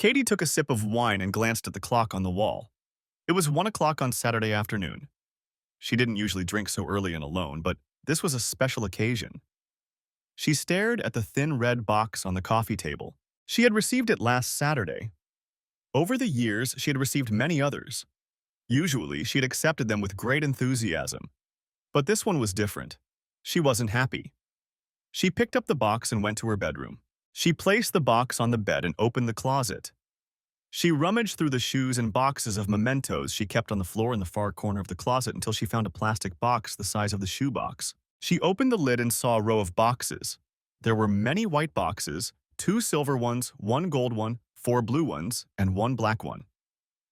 Katie took a sip of wine and glanced at the clock on the wall. It was 1 o'clock on Saturday afternoon. She didn't usually drink so early and alone, but this was a special occasion. She stared at the thin red box on the coffee table. She had received it last Saturday. Over the years, she had received many others. Usually, she had accepted them with great enthusiasm. But this one was different. She wasn't happy. She picked up the box and went to her bedroom. She placed the box on the bed and opened the closet. She rummaged through the shoes and boxes of mementos she kept on the floor in the far corner of the closet until she found a plastic box the size of the shoe box. She opened the lid and saw a row of boxes. There were many white boxes, 2 silver ones, 1 gold one, 4 blue ones, and 1 black one.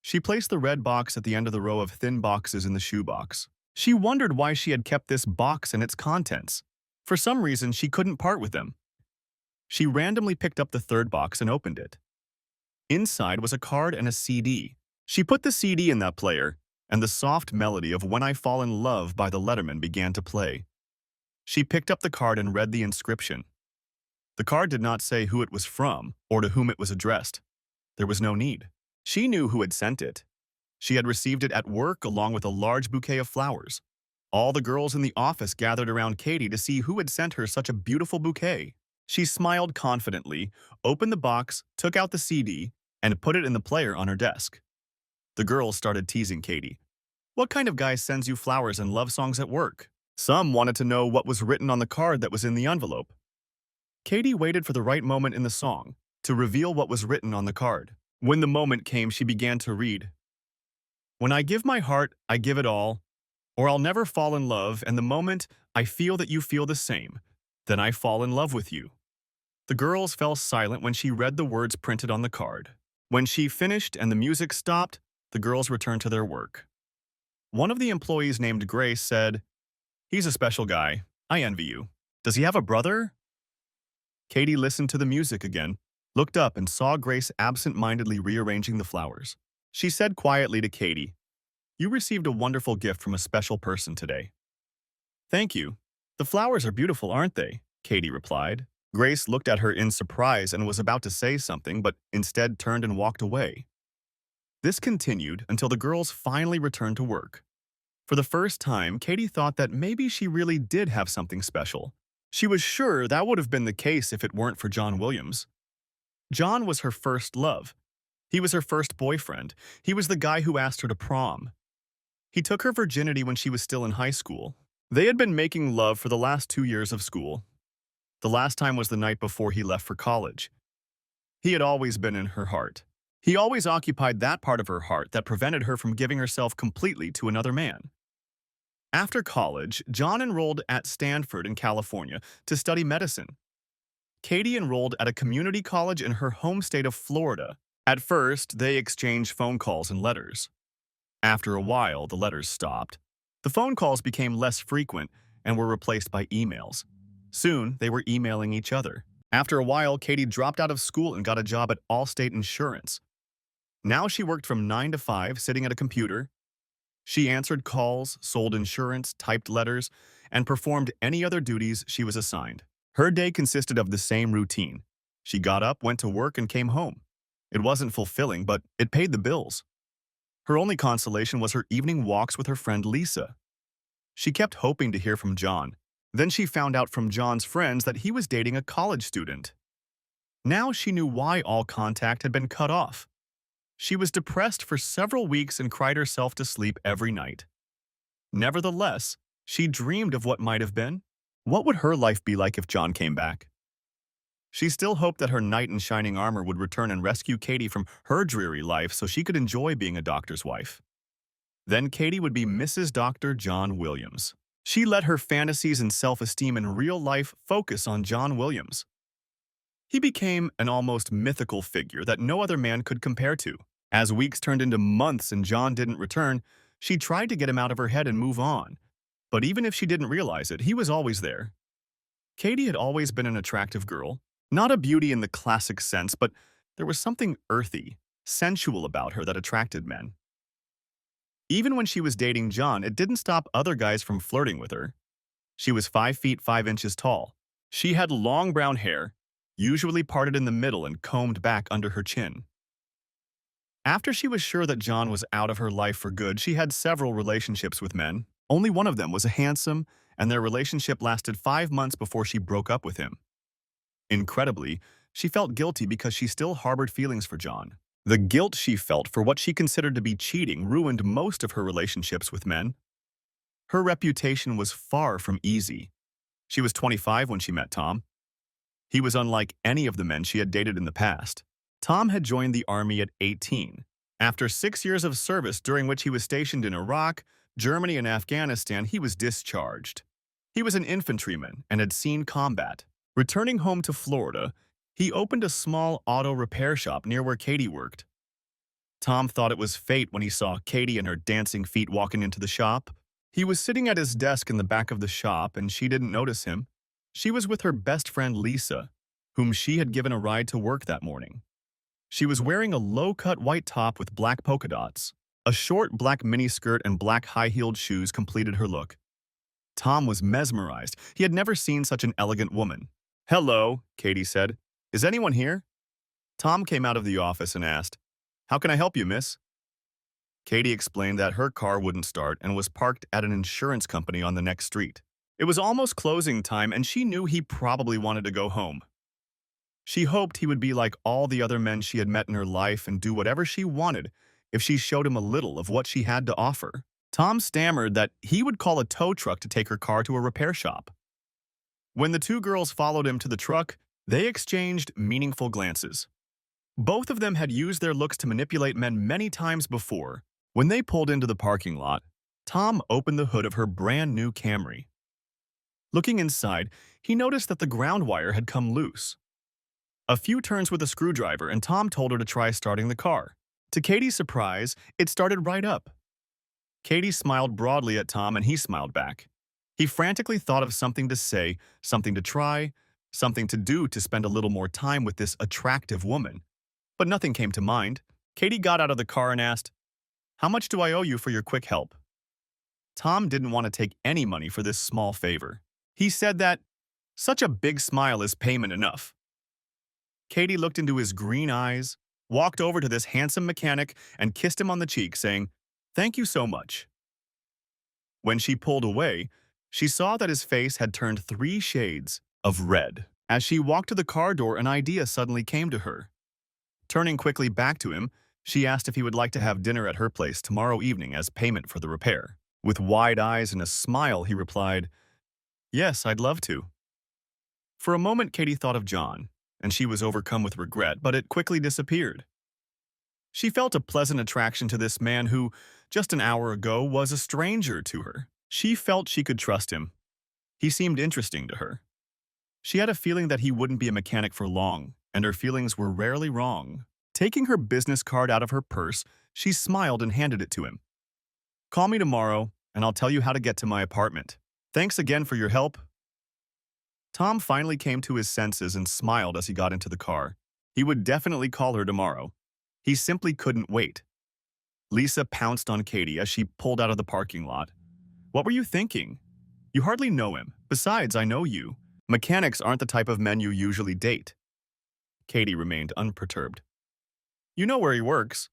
She placed the red box at the end of the row of thin boxes in the shoe box. She wondered why she had kept this box and its contents. For some reason, she couldn't part with them. She randomly picked up the third box and opened it. Inside was a card and a CD. She put the CD in that player, and the soft melody of When I Fall in Love by the Letterman began to play. She picked up the card and read the inscription. The card did not say who it was from or to whom it was addressed. There was no need. She knew who had sent it. She had received it at work along with a large bouquet of flowers. All the girls in the office gathered around Katie to see who had sent her such a beautiful bouquet. She smiled confidently, opened the box, took out the CD, and put it in the player on her desk. The girls started teasing Katie. "What kind of guy sends you flowers and love songs at work?" Some wanted to know what was written on the card that was in the envelope. Katie waited for the right moment in the song to reveal what was written on the card. When the moment came, she began to read. "When I give my heart, I give it all, or I'll never fall in love, and the moment I feel that you feel the same, then I fall in love with you." The girls fell silent when she read the words printed on the card. When she finished and the music stopped, the girls returned to their work. One of the employees named Grace said, "He's a special guy. I envy you. Does he have a brother?" Katie listened to the music again, looked up and saw Grace absent-mindedly rearranging the flowers. She said quietly to Katie, "You received a wonderful gift from a special person today." "Thank you. The flowers are beautiful, aren't they?" Katie replied. Grace looked at her in surprise and was about to say something, but instead turned and walked away. This continued until the girls finally returned to work. For the first time, Katie thought that maybe she really did have something special. She was sure that would have been the case if it weren't for John Williams. John was her first love. He was her first boyfriend. He was the guy who asked her to prom. He took her virginity when she was still in high school. They had been making love for the last 2 years of school. The last time was the night before he left for college. He had always been in her heart. He always occupied that part of her heart that prevented her from giving herself completely to another man. After college, John enrolled at Stanford in California to study medicine. Katie enrolled at a community college in her home state of Florida. At first, they exchanged phone calls and letters. After a while, the letters stopped. The phone calls became less frequent and were replaced by emails. Soon, they were emailing each other. After a while, Katie dropped out of school and got a job at Allstate Insurance. Now she worked from 9 to 5, sitting at a computer. She answered calls, sold insurance, typed letters, and performed any other duties she was assigned. Her day consisted of the same routine. She got up, went to work, and came home. It wasn't fulfilling, but it paid the bills. Her only consolation was her evening walks with her friend Lisa. She kept hoping to hear from John. Then she found out from John's friends that he was dating a college student. Now she knew why all contact had been cut off. She was depressed for several weeks and cried herself to sleep every night. Nevertheless, she dreamed of what might have been. What would her life be like if John came back? She still hoped that her knight in shining armor would return and rescue Katie from her dreary life so she could enjoy being a doctor's wife. Then Katie would be Mrs. Dr. John Williams. She let her fantasies and self-esteem in real life focus on John Williams. He became an almost mythical figure that no other man could compare to. As weeks turned into months and John didn't return, she tried to get him out of her head and move on. But even if she didn't realize it, he was always there. Katie had always been an attractive girl. Not a beauty in the classic sense, but there was something earthy, sensual about her that attracted men. Even when she was dating John, it didn't stop other guys from flirting with her. She was 5 feet 5 inches tall. She had long brown hair, usually parted in the middle and combed back under her chin. After she was sure that John was out of her life for good, she had several relationships with men. Only one of them was a handsome, and their relationship lasted 5 months before she broke up with him. Incredibly, she felt guilty because she still harbored feelings for John. The guilt she felt for what she considered to be cheating ruined most of her relationships with men. Her reputation was far from easy. She was 25 when she met Tom. He was unlike any of the men she had dated in the past. Tom had joined the army at 18. After 6 years of service during which he was stationed in Iraq, Germany, and Afghanistan, he was discharged. He was an infantryman and had seen combat. Returning home to Florida, he opened a small auto repair shop near where Katie worked. Tom thought it was fate when he saw Katie and her dancing feet walking into the shop. He was sitting at his desk in the back of the shop, and she didn't notice him. She was with her best friend Lisa, whom she had given a ride to work that morning. She was wearing a low-cut white top with black polka dots. A short black miniskirt and black high-heeled shoes completed her look. Tom was mesmerized. He had never seen such an elegant woman. "Hello," Katie said. "Is anyone here?" Tom came out of the office and asked, "How can I help you, miss?" Katie explained that her car wouldn't start and was parked at an insurance company on the next street. It was almost closing time, and she knew he probably wanted to go home. She hoped he would be like all the other men she had met in her life and do whatever she wanted if she showed him a little of what she had to offer. Tom stammered that he would call a tow truck to take her car to a repair shop. When the two girls followed him to the truck, they exchanged meaningful glances. Both of them had used their looks to manipulate men many times before. When they pulled into the parking lot, Tom opened the hood of her brand new Camry. Looking inside, he noticed that the ground wire had come loose. A few turns with a screwdriver, and Tom told her to try starting the car. To Katie's surprise, it started right up. Katie smiled broadly at Tom, and he smiled back. He frantically thought of something to say, something to try, something to do to spend a little more time with this attractive woman. But nothing came to mind. Katie got out of the car and asked, "How much do I owe you for your quick help?" Tom didn't want to take any money for this small favor. He said that such a big smile is payment enough. Katie looked into his green eyes, walked over to this handsome mechanic, and kissed him on the cheek, saying, "Thank you so much." When she pulled away, she saw that his face had turned 3 shades of red. As she walked to the car door, an idea suddenly came to her. Turning quickly back to him, she asked if he would like to have dinner at her place tomorrow evening as payment for the repair. With wide eyes and a smile, he replied, "Yes, I'd love to." For a moment, Katie thought of John, and she was overcome with regret, but it quickly disappeared. She felt a pleasant attraction to this man who, just an hour ago, was a stranger to her. She felt she could trust him. He seemed interesting to her. She had a feeling that he wouldn't be a mechanic for long, and her feelings were rarely wrong. Taking her business card out of her purse, she smiled and handed it to him. "Call me tomorrow, and I'll tell you how to get to my apartment. Thanks again for your help." Tom finally came to his senses and smiled as he got into the car. He would definitely call her tomorrow. He simply couldn't wait. Lisa pounced on Katie as she pulled out of the parking lot. "What were you thinking? You hardly know him. Besides, I know you. Mechanics aren't the type of men you usually date." Katie remained unperturbed. "You know where he works.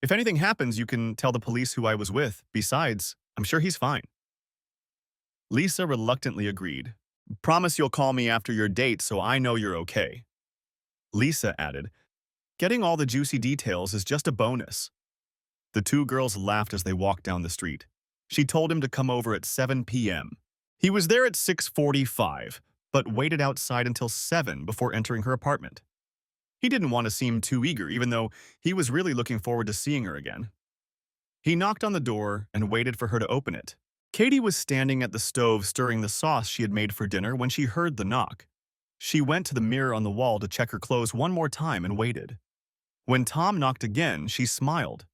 If anything happens, you can tell the police who I was with. Besides, I'm sure he's fine." Lisa reluctantly agreed. "Promise you'll call me after your date so I know you're okay." Lisa added, "Getting all the juicy details is just a bonus." The two girls laughed as they walked down the street. She told him to come over at 7 p.m. He was there at 6:45, but waited outside until 7 before entering her apartment. He didn't want to seem too eager, even though he was really looking forward to seeing her again. He knocked on the door and waited for her to open it. Katie was standing at the stove stirring the sauce she had made for dinner when she heard the knock. She went to the mirror on the wall to check her clothes one more time and waited. When Tom knocked again, she smiled.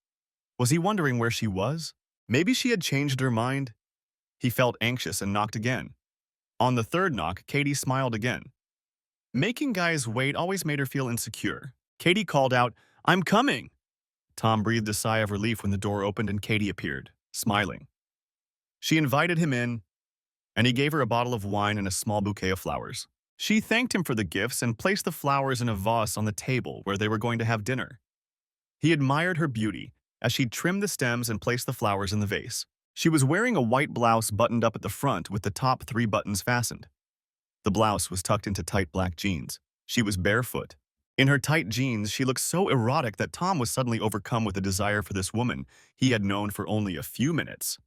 Was he wondering where she was? Maybe she had changed her mind? He felt anxious and knocked again. On the third knock, Katie smiled again. Making guys wait always made her feel insecure. Katie called out, "I'm coming!" Tom breathed a sigh of relief when the door opened and Katie appeared, smiling. She invited him in, and he gave her a bottle of wine and a small bouquet of flowers. She thanked him for the gifts and placed the flowers in a vase on the table where they were going to have dinner. He admired her beauty as she trimmed the stems and placed the flowers in the vase. She was wearing a white blouse buttoned up at the front with the top 3 buttons fastened. The blouse was tucked into tight black jeans. She was barefoot. In her tight jeans, she looked so erotic that Tom was suddenly overcome with a desire for this woman he had known for only a few minutes.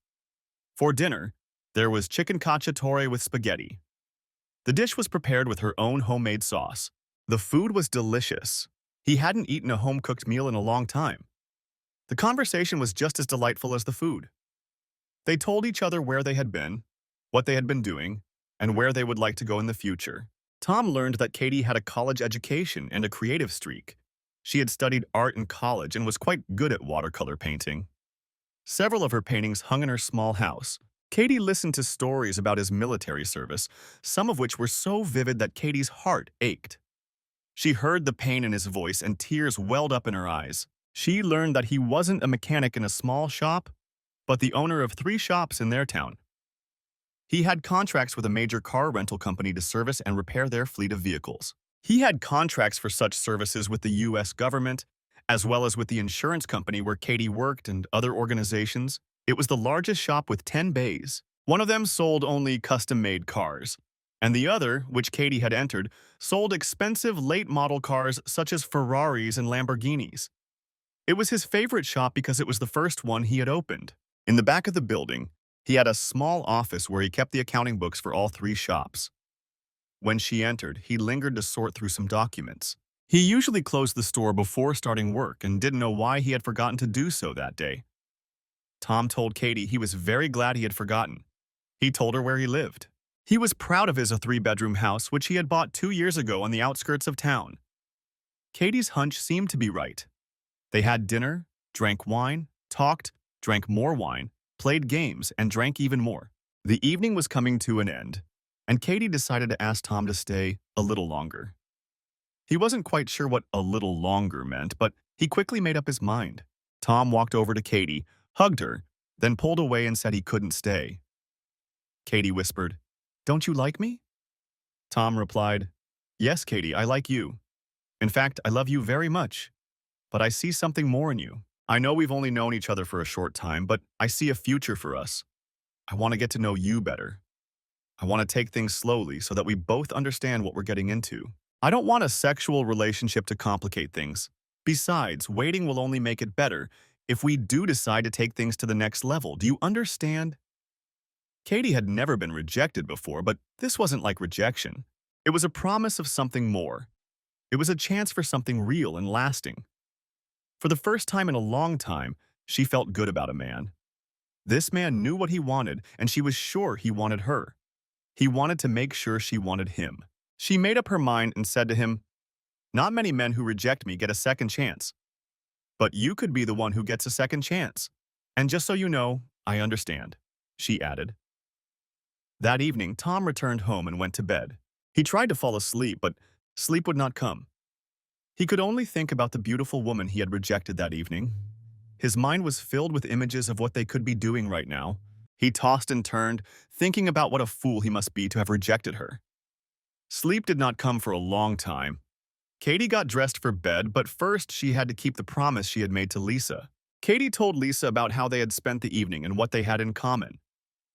For dinner, there was chicken cacciatore with spaghetti. The dish was prepared with her own homemade sauce. The food was delicious. He hadn't eaten a home-cooked meal in a long time. The conversation was just as delightful as the food. They told each other where they had been, what they had been doing, and where they would like to go in the future. Tom learned that Katie had a college education and a creative streak. She had studied art in college and was quite good at watercolor painting. Several of her paintings hung in her small house. Katie listened to stories about his military service, some of which were so vivid that Katie's heart ached. She heard the pain in his voice and tears welled up in her eyes. She learned that he wasn't a mechanic in a small shop, but the owner of 3 shops in their town. He had contracts with a major car rental company to service and repair their fleet of vehicles. He had contracts for such services with the U.S. government, as well as with the insurance company where Katie worked and other organizations. It was the largest shop with 10 bays. One of them sold only custom-made cars, and the other, which Katie had entered, sold expensive late-model cars such as Ferraris and Lamborghinis. It was his favorite shop because it was the first one he had opened. In the back of the building, he had a small office where he kept the accounting books for all 3 shops. When she entered, he lingered to sort through some documents. He usually closed the store before starting work and didn't know why he had forgotten to do so that day. Tom told Katie he was very glad he had forgotten. He told her where he lived. He was proud of his 3-bedroom house, which he had bought 2 years ago on the outskirts of town. Katie's hunch seemed to be right. They had dinner, drank wine, talked, drank more wine, played games, and drank even more. The evening was coming to an end, and Katie decided to ask Tom to stay a little longer. He wasn't quite sure what a little longer meant, but he quickly made up his mind. Tom walked over to Katie, hugged her, then pulled away and said he couldn't stay. Katie whispered, "Don't you like me?" Tom replied, "Yes, Katie, I like you. In fact, I love you very much. But I see something more in you. I know we've only known each other for a short time, but I see a future for us. I want to get to know you better. I want to take things slowly so that we both understand what we're getting into. I don't want a sexual relationship to complicate things. Besides, waiting will only make it better if we do decide to take things to the next level. Do you understand?" Katie had never been rejected before, but this wasn't like rejection. It was a promise of something more. It was a chance for something real and lasting. For the first time in a long time, she felt good about a man. This man knew what he wanted, and she was sure he wanted her. He wanted to make sure she wanted him. She made up her mind and said to him, "Not many men who reject me get a second chance. But you could be the one who gets a second chance. And just so you know, I understand," she added. That evening, Tom returned home and went to bed. He tried to fall asleep, but sleep would not come. He could only think about the beautiful woman he had rejected that evening. His mind was filled with images of what they could be doing right now. He tossed and turned, thinking about what a fool he must be to have rejected her. Sleep did not come for a long time. Katie got dressed for bed, but first she had to keep the promise she had made to Lisa. Katie told Lisa about how they had spent the evening and what they had in common.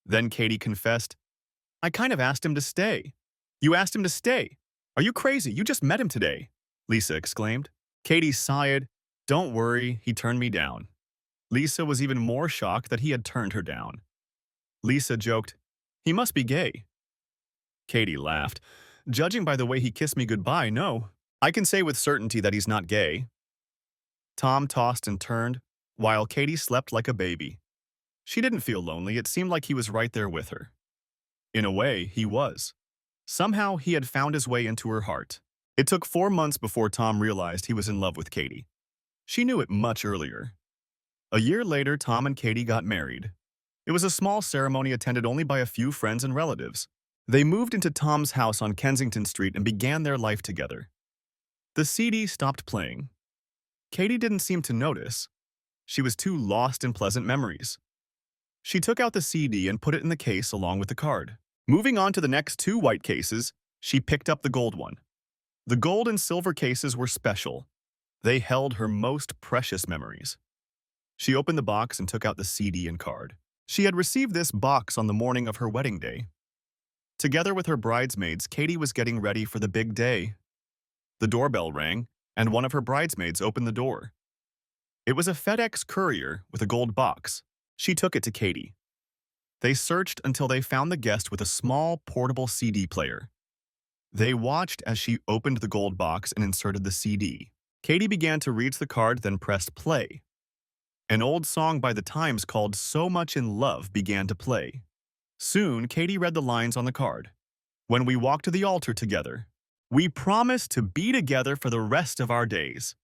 Then Katie confessed, "I kind of asked him to stay." "You asked him to stay? Are you crazy? You just met him today," Lisa exclaimed. Katie sighed. "Don't worry, he turned me down." Lisa was even more shocked that he had turned her down. Lisa joked, "He must be gay." Katie laughed. "Judging by the way he kissed me goodbye, no. I can say with certainty that he's not gay." Tom tossed and turned, while Katie slept like a baby. She didn't feel lonely. It seemed like he was right there with her. In a way, he was. Somehow, he had found his way into her heart. It took 4 months before Tom realized he was in love with Katie. She knew it much earlier. A year later, Tom and Katie got married. It was a small ceremony attended only by a few friends and relatives. They moved into Tom's house on Kensington Street and began their life together. The CD stopped playing. Katie didn't seem to notice. She was too lost in pleasant memories. She took out the CD and put it in the case along with the card. Moving on to the next 2 white cases, she picked up the gold one. The gold and silver cases were special. They held her most precious memories. She opened the box and took out the CD and card. She had received this box on the morning of her wedding day. Together with her bridesmaids, Katie was getting ready for the big day. The doorbell rang, and one of her bridesmaids opened the door. It was a FedEx courier with a gold box. She took it to Katie. They searched until they found the guest with a small, portable CD player. They watched as she opened the gold box and inserted the CD. Katie began to read the card, then pressed play. An old song by the Times called "So Much in Love" began to play. Soon, Katie read the lines on the card. "When we walk to the altar together, we promise to be together for the rest of our days.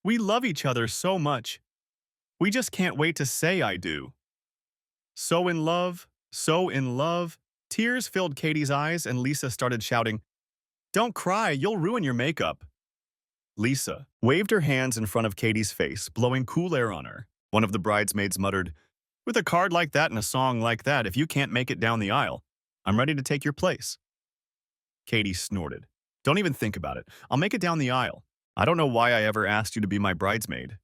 We love each other so much. We just can't wait to say I do. So in love, so in love." Tears filled Katie's eyes and Lisa started shouting, "Don't cry, you'll ruin your makeup." Lisa waved her hands in front of Katie's face, blowing cool air on her. One of the bridesmaids muttered, "With a card like that and a song like that, if you can't make it down the aisle, I'm ready to take your place." Katie snorted. "Don't even think about it. I'll make it down the aisle. I don't know why I ever asked you to be my bridesmaid."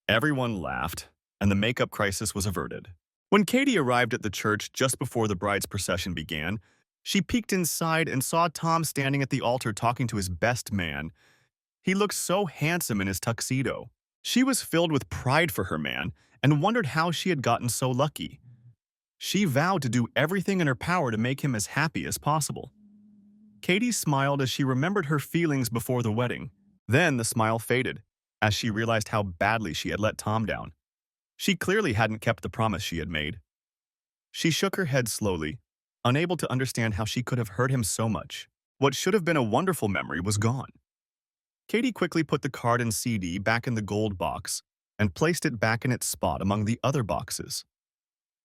Everyone laughed, and the makeup crisis was averted. When Katie arrived at the church just before the bride's procession began, she peeked inside and saw Tom standing at the altar talking to his best man. He looked so handsome in his tuxedo. She was filled with pride for her man and wondered how she had gotten so lucky. She vowed to do everything in her power to make him as happy as possible. Katie smiled as she remembered her feelings before the wedding. Then the smile faded as she realized how badly she had let Tom down. She clearly hadn't kept the promise she had made. She shook her head slowly, unable to understand how she could have hurt him so much. What should have been a wonderful memory was gone. Katie quickly put the card and CD back in the gold box and placed it back in its spot among the other boxes.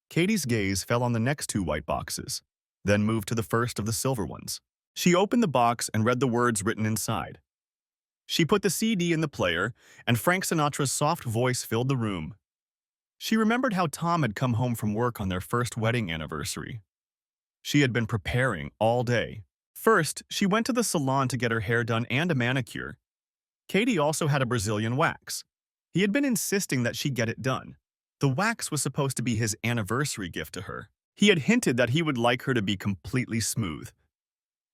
Katie's gaze fell on the next two white boxes, then moved to the first of the silver ones. She opened the box and read the words written inside. She put the CD in the player, and Frank Sinatra's soft voice filled the room. She remembered how Tom had come home from work on their first wedding anniversary. She had been preparing all day. First, she went to the salon to get her hair done and a manicure. Katie also had a Brazilian wax. He had been insisting that she get it done. The wax was supposed to be his anniversary gift to her. He had hinted that he would like her to be completely smooth.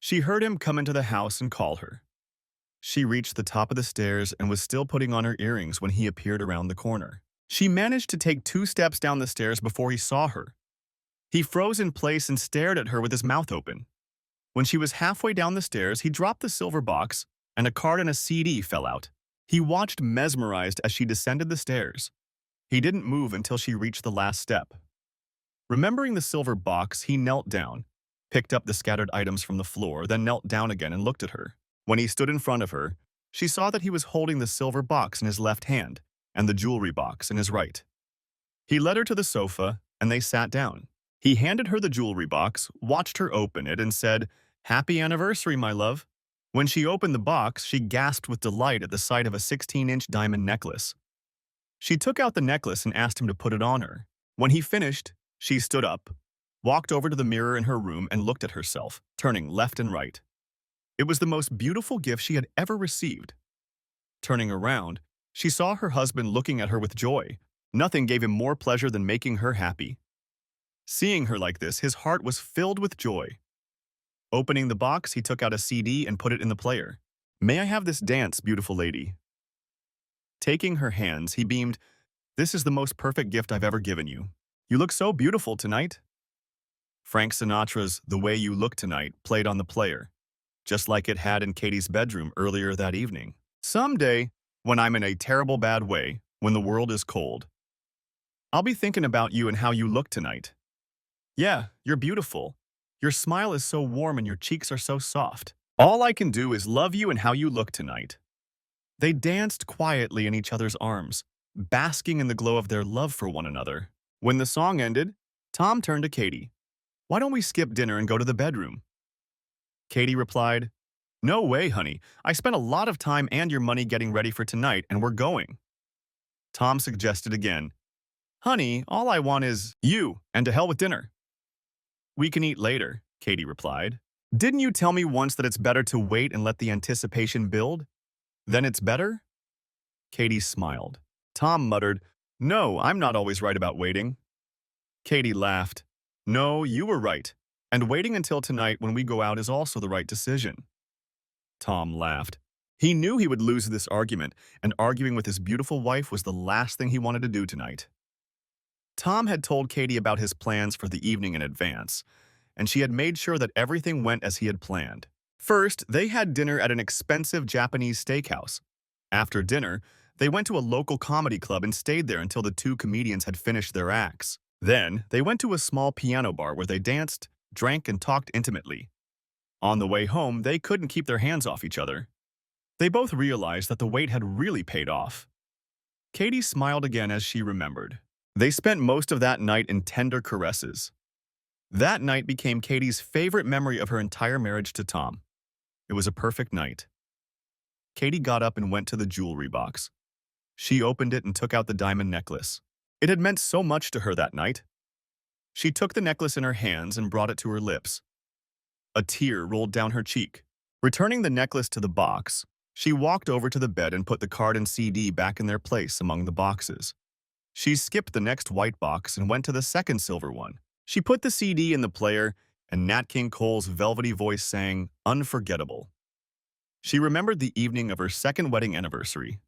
She heard him come into the house and call her. She reached the top of the stairs and was still putting on her earrings when he appeared around the corner. She managed to take 2 steps down the stairs before he saw her. He froze in place and stared at her with his mouth open. When she was halfway down the stairs, he dropped the silver box, and a card and a CD fell out. He watched mesmerized as she descended the stairs. He didn't move until she reached the last step. Remembering the silver box, he knelt down, picked up the scattered items from the floor, then knelt down again and looked at her. When he stood in front of her, she saw that he was holding the silver box in his left hand and the jewelry box in his right. He led her to the sofa, and they sat down. He handed her the jewelry box, watched her open it, and said, "Happy anniversary, my love." When she opened the box, she gasped with delight at the sight of a 16-inch diamond necklace. She took out the necklace and asked him to put it on her. When he finished, she stood up, walked over to the mirror in her room and looked at herself, turning left and right. It was the most beautiful gift she had ever received. Turning around, she saw her husband looking at her with joy. Nothing gave him more pleasure than making her happy. Seeing her like this, his heart was filled with joy. Opening the box, he took out a CD and put it in the player. "May I have this dance, beautiful lady?" Taking her hands, he beamed, "This is the most perfect gift I've ever given you. You look so beautiful tonight." Frank Sinatra's "The Way You Look Tonight" played on the player, just like it had in Katie's bedroom earlier that evening. "Someday, when I'm in a terrible bad way, when the world is cold, I'll be thinking about you and how you look tonight. Yeah, you're beautiful. Your smile is so warm and your cheeks are so soft. All I can do is love you and how you look tonight." They danced quietly in each other's arms, basking in the glow of their love for one another. When the song ended, Tom turned to Katie. "Why don't we skip dinner and go to the bedroom?" Katie replied, "No way, honey. I spent a lot of time and your money getting ready for tonight, and we're going." Tom suggested again, "Honey, all I want is you, and to hell with dinner." "We can eat later," Katie replied. "Didn't you tell me once that it's better to wait and let the anticipation build?" Then it's better? Katie smiled. Tom muttered, "No, I'm not always right about waiting." Katie laughed. "No, you were right. And waiting until tonight when we go out is also the right decision." Tom laughed. He knew he would lose this argument, and arguing with his beautiful wife was the last thing he wanted to do tonight. Tom had told Katie about his plans for the evening in advance, and she had made sure that everything went as he had planned. First, they had dinner at an expensive Japanese steakhouse. After dinner, they went to a local comedy club and stayed there until the two comedians had finished their acts. Then, they went to a small piano bar where they danced, drank, and talked intimately. On the way home, they couldn't keep their hands off each other. They both realized that the wait had really paid off. Katie smiled again as she remembered. They spent most of that night in tender caresses. That night became Katie's favorite memory of her entire marriage to Tom. It was a perfect night. Katie got up and went to the jewelry box. She opened it and took out the diamond necklace. It had meant so much to her that night. She took the necklace in her hands and brought it to her lips. A tear rolled down her cheek. Returning the necklace to the box, she walked over to the bed and put the card and CD back in their place among the boxes. She skipped the next white box and went to the second silver one. She put the CD in the player, and Nat King Cole's velvety voice sang, "Unforgettable." She remembered the evening of her second wedding anniversary.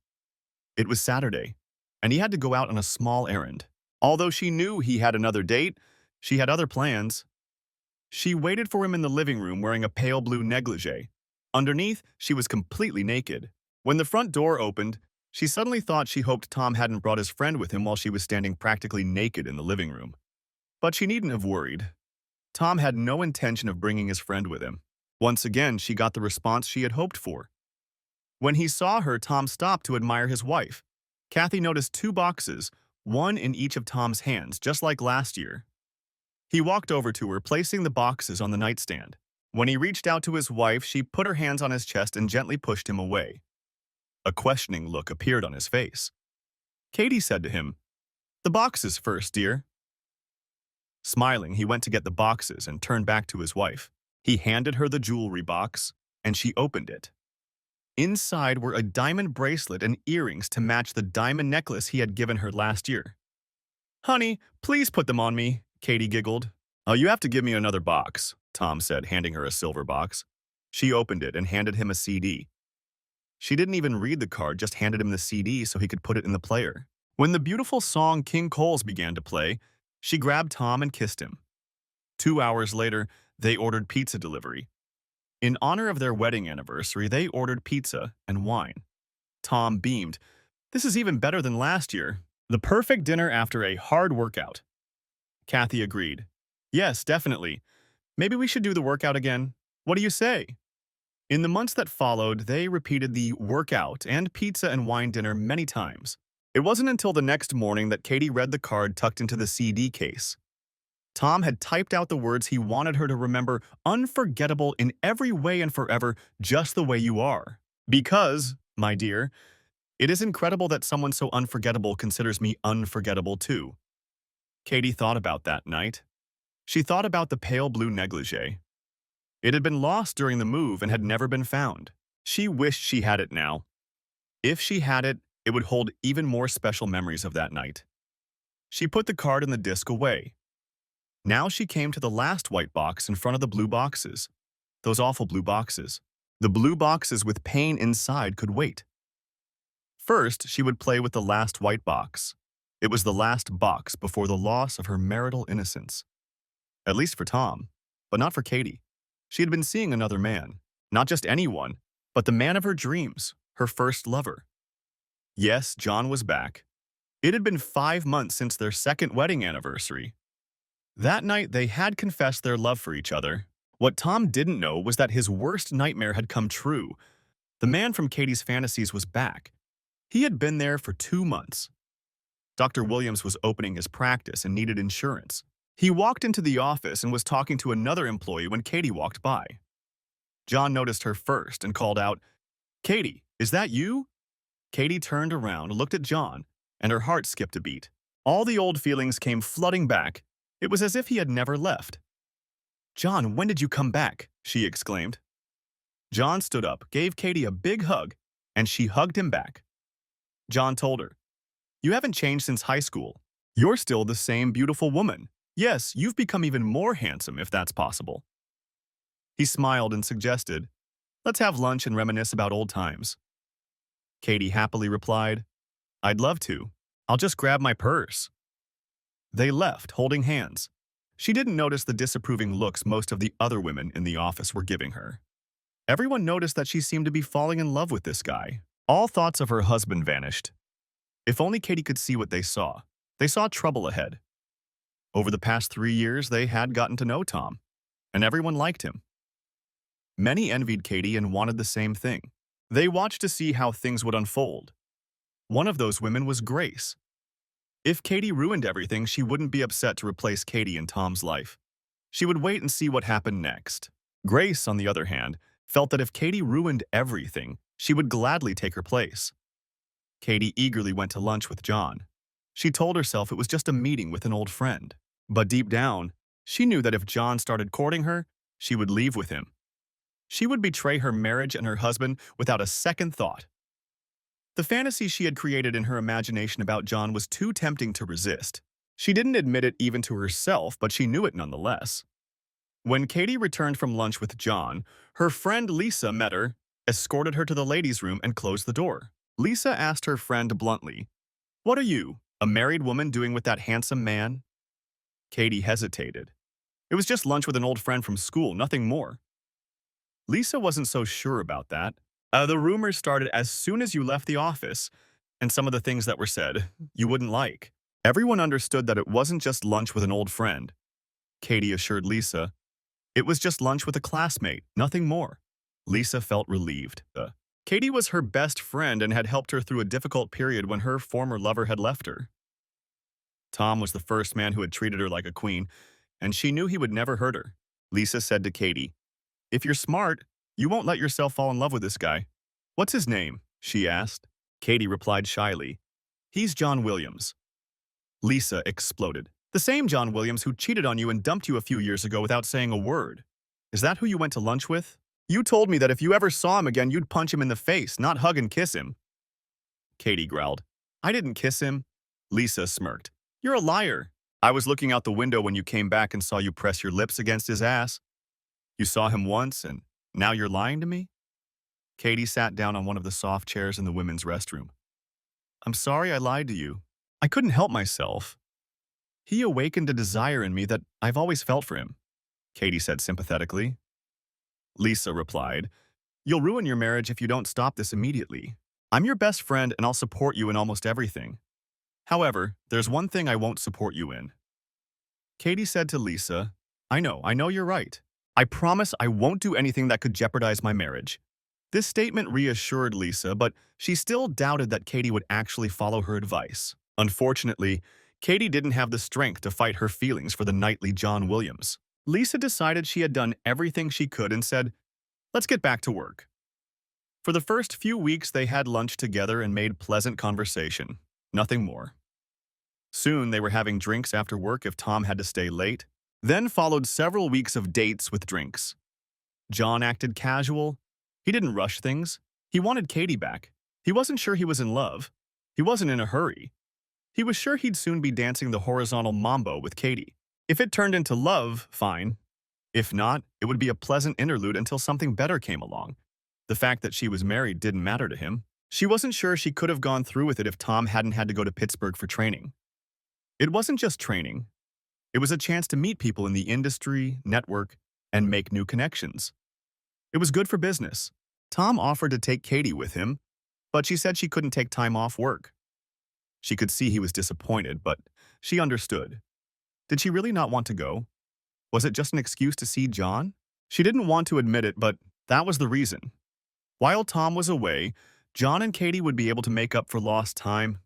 It was Saturday, and he had to go out on a small errand. Although she knew he had another date, she had other plans. She waited for him in the living room wearing a pale blue negligee. Underneath, she was completely naked. When the front door opened, she suddenly thought she hoped Tom hadn't brought his friend with him while she was standing practically naked in the living room. But she needn't have worried. Tom had no intention of bringing his friend with him. Once again, she got the response she had hoped for. When he saw her, Tom stopped to admire his wife. Kathy noticed two boxes, one in each of Tom's hands, just like last year. He walked over to her, placing the boxes on the nightstand. When he reached out to his wife, she put her hands on his chest and gently pushed him away. A questioning look appeared on his face. Katie said to him, "The boxes first, dear." Smiling, he went to get the boxes and turned back to his wife. He handed her the jewelry box, and she opened it. Inside were a diamond bracelet and earrings to match the diamond necklace he had given her last year. "Honey, please put them on me," Katie giggled. "Oh, you have to give me another box," Tom said, handing her a silver box. She opened it and handed him a CD. She didn't even read the card, just handed him the CD so he could put it in the player. When the beautiful song King Cole's began to play, she grabbed Tom and kissed him. 2 hours later, they ordered pizza delivery. In honor of their wedding anniversary, they ordered pizza and wine. Tom beamed. "This is even better than last year. The perfect dinner after a hard workout." Kathy agreed. "Yes, definitely. Maybe we should do the workout again. What do you say?" In the months that followed, they repeated the workout and pizza and wine dinner many times. It wasn't until the next morning that Katie read the card tucked into the CD case. Tom had typed out the words he wanted her to remember, "Unforgettable in every way and forever, just the way you are. Because, my dear, it is incredible that someone so unforgettable considers me unforgettable too." Katie thought about that night. She thought about the pale blue negligee. It had been lost during the move and had never been found. She wished she had it now. If she had it, it would hold even more special memories of that night. She put the card and the disc away. Now she came to the last white box in front of the blue boxes. Those awful blue boxes. The blue boxes with pain inside could wait. First, she would play with the last white box. It was the last box before the loss of her marital innocence. At least for Tom, but not for Katie. She had been seeing another man. Not just anyone, but the man of her dreams, her first lover. Yes, John was back. It had been 5 months since their second wedding anniversary. That night, they had confessed their love for each other. What Tom didn't know was that his worst nightmare had come true. The man from Katie's fantasies was back. He had been there for 2 months. Dr. Williams was opening his practice and needed insurance. He walked into the office and was talking to another employee when Katie walked by. John noticed her first and called out, "Katie, is that you?" Katie turned around, looked at John, and her heart skipped a beat. All the old feelings came flooding back. It was as if he had never left. "John, when did you come back?" she exclaimed. John stood up, gave Katie a big hug, and she hugged him back. John told her, "You haven't changed since high school. You're still the same beautiful woman. Yes, you've become even more handsome if that's possible." He smiled and suggested, "Let's have lunch and reminisce about old times." Katie happily replied, "I'd love to. I'll just grab my purse." They left, holding hands. She didn't notice the disapproving looks most of the other women in the office were giving her. Everyone noticed that she seemed to be falling in love with this guy. All thoughts of her husband vanished. If only Katie could see what they saw. They saw trouble ahead. Over the past 3 years, they had gotten to know Tom, and everyone liked him. Many envied Katie and wanted the same thing. They watched to see how things would unfold. One of those women was Grace. If Katie ruined everything, she wouldn't be upset to replace Katie in Tom's life. She would wait and see what happened next. Grace, on the other hand, felt that if Katie ruined everything, she would gladly take her place. Katie eagerly went to lunch with John. She told herself it was just a meeting with an old friend. But deep down, she knew that if John started courting her, she would leave with him. She would betray her marriage and her husband without a second thought. The fantasy she had created in her imagination about John was too tempting to resist. She didn't admit it even to herself, but she knew it nonetheless. When Katie returned from lunch with John, her friend Lisa met her, escorted her to the ladies' room, and closed the door. Lisa asked her friend bluntly, "What are you, a married woman, doing with that handsome man?" Katie hesitated. "It was just lunch with an old friend from school, nothing more." Lisa wasn't so sure about that. The rumors started as soon as you left the office, and some of the things that were said you wouldn't like. Everyone understood that it wasn't just lunch with an old friend. Katie assured Lisa, "It was just lunch with a classmate, nothing more." Lisa felt relieved. Katie was her best friend and had helped her through a difficult period when her former lover had left her. Tom was the first man who had treated her like a queen, and she knew he would never hurt her. Lisa said to Katie, "If you're smart, you won't let yourself fall in love with this guy." "What's his name?" she asked. Katie replied shyly, "He's John Williams." Lisa exploded. "The same John Williams who cheated on you and dumped you a few years ago without saying a word. Is that who you went to lunch with? You told me that if you ever saw him again, you'd punch him in the face, not hug and kiss him." Katie growled, "I didn't kiss him." Lisa smirked. "You're a liar. I was looking out the window when you came back and saw you press your lips against his ass. You saw him once, and now you're lying to me?" Katie sat down on one of the soft chairs in the women's restroom. "I'm sorry I lied to you. I couldn't help myself. He awakened a desire in me that I've always felt for him," Katie said sympathetically. Lisa replied, "You'll ruin your marriage if you don't stop this immediately. I'm your best friend and I'll support you in almost everything. However, there's one thing I won't support you in." Katie said to Lisa, I know you're right. I promise I won't do anything that could jeopardize my marriage." This statement reassured Lisa, but she still doubted that Katie would actually follow her advice. Unfortunately, Katie didn't have the strength to fight her feelings for the knightly John Williams. Lisa decided she had done everything she could and said, "Let's get back to work." For the first few weeks, they had lunch together and made pleasant conversation. Nothing more. Soon, they were having drinks after work if Tom had to stay late. Then followed several weeks of dates with drinks. John acted casual. He didn't rush things. He wanted Katie back. He wasn't sure he was in love. He wasn't in a hurry. He was sure he'd soon be dancing the horizontal mambo with Katie. If it turned into love, fine. If not, it would be a pleasant interlude until something better came along. The fact that she was married didn't matter to him. She wasn't sure she could have gone through with it if Tom hadn't had to go to Pittsburgh for training. It wasn't just training. It was a chance to meet people in the industry, network, and make new connections. It was good for business. Tom offered to take Katie with him, but she said she couldn't take time off work. She could see he was disappointed, but she understood. Did she really not want to go? Was it just an excuse to see John? She didn't want to admit it, but that was the reason. While Tom was away, John and Katie would be able to make up for lost time.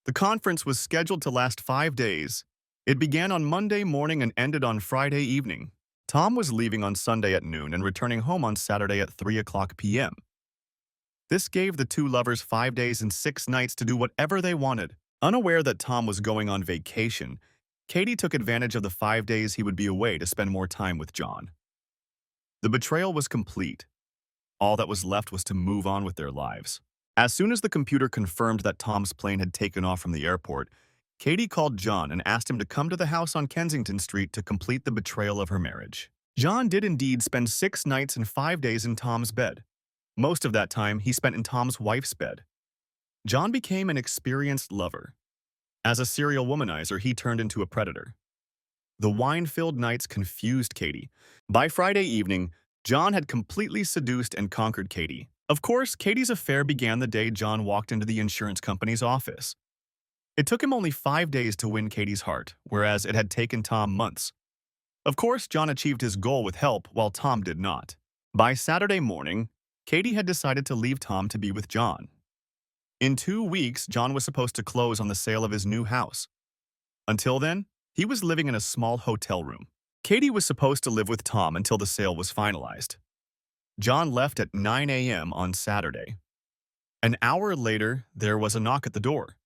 The conference was scheduled to last 5 days. It began on Monday morning and ended on Friday evening. Tom was leaving on Sunday at noon and returning home on Saturday at 3 p.m. This gave the two lovers 5 days and 6 nights to do whatever they wanted. Unaware that Tom was going on vacation, Katie took advantage of the 5 days he would be away to spend more time with John. The betrayal was complete. All that was left was to move on with their lives. As soon as the computer confirmed that Tom's plane had taken off from the airport, Katie called John and asked him to come to the house on Kensington Street to complete the betrayal of her marriage. John did indeed spend 6 nights and 5 days in Tom's bed. Most of that time he spent in Tom's wife's bed. John became an experienced lover. As a serial womanizer, he turned into a predator. The wine-filled nights confused Katie. By Friday evening, John had completely seduced and conquered Katie. Of course, Katie's affair began the day John walked into the insurance company's office. It took him only 5 days to win Katie's heart, whereas it had taken Tom months. Of course, John achieved his goal with help, while Tom did not. By Saturday morning, Katie had decided to leave Tom to be with John. In 2 weeks, John was supposed to close on the sale of his new house. Until then, he was living in a small hotel room. Katie was supposed to live with Tom until the sale was finalized. John left at 9 a.m. on Saturday. An hour later, there was a knock at the door.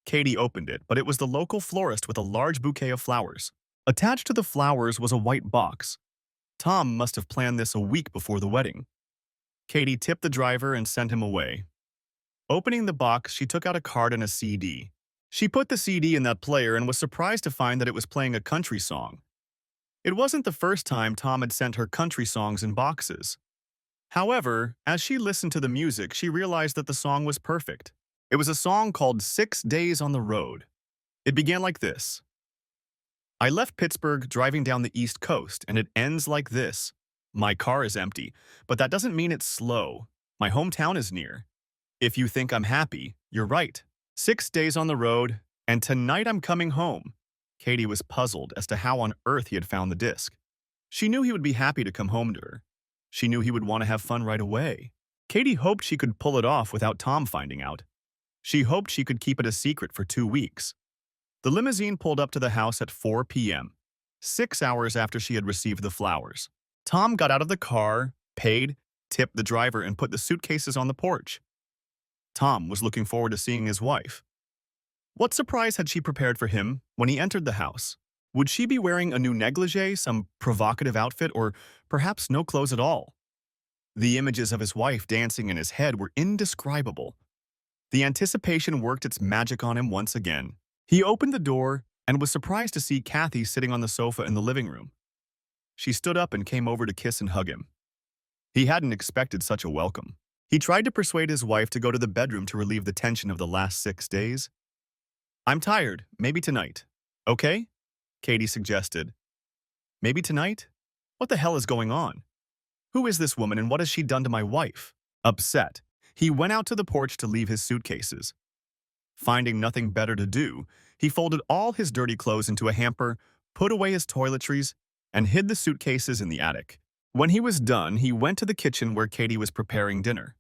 Katie opened it, but it was the local florist with a large bouquet of flowers. Attached to the flowers was a white box. Tom must have planned this a week before the wedding. Katie tipped the driver and sent him away. Opening the box, she took out a card and a CD. She put the CD in that player and was surprised to find that it was playing a country song. It wasn't the first time Tom had sent her country songs in boxes. However, as she listened to the music, she realized that the song was perfect. It was a song called 6 Days on the Road. It began like this. I left Pittsburgh driving down the East Coast, and it ends like this. My car is empty, but that doesn't mean it's slow. My hometown is near. If you think I'm happy, you're right. 6 days on the road, and tonight I'm coming home. Katie was puzzled as to how on earth he had found the disc. She knew he would be happy to come home to her. She knew he would want to have fun right away. Katie hoped she could pull it off without Tom finding out. She hoped she could keep it a secret for 2 weeks. The limousine pulled up to the house at 4 p.m., 6 hours after she had received the flowers. Tom got out of the car, paid, tipped the driver, and put the suitcases on the porch. Tom was looking forward to seeing his wife. What surprise had she prepared for him when he entered the house? Would she be wearing a new negligee, some provocative outfit, or perhaps no clothes at all? The images of his wife dancing in his head were indescribable. The anticipation worked its magic on him once again. He opened the door and was surprised to see Kathy sitting on the sofa in the living room. She stood up and came over to kiss and hug him. He hadn't expected such a welcome. He tried to persuade his wife to go to the bedroom to relieve the tension of the last 6 days. I'm tired, maybe tonight. Okay? Katie suggested. Maybe tonight? What the hell is going on? Who is this woman and what has she done to my wife? Upset, he went out to the porch to leave his suitcases. Finding nothing better to do, he folded all his dirty clothes into a hamper, put away his toiletries, and hid the suitcases in the attic. When he was done, he went to the kitchen where Katie was preparing dinner.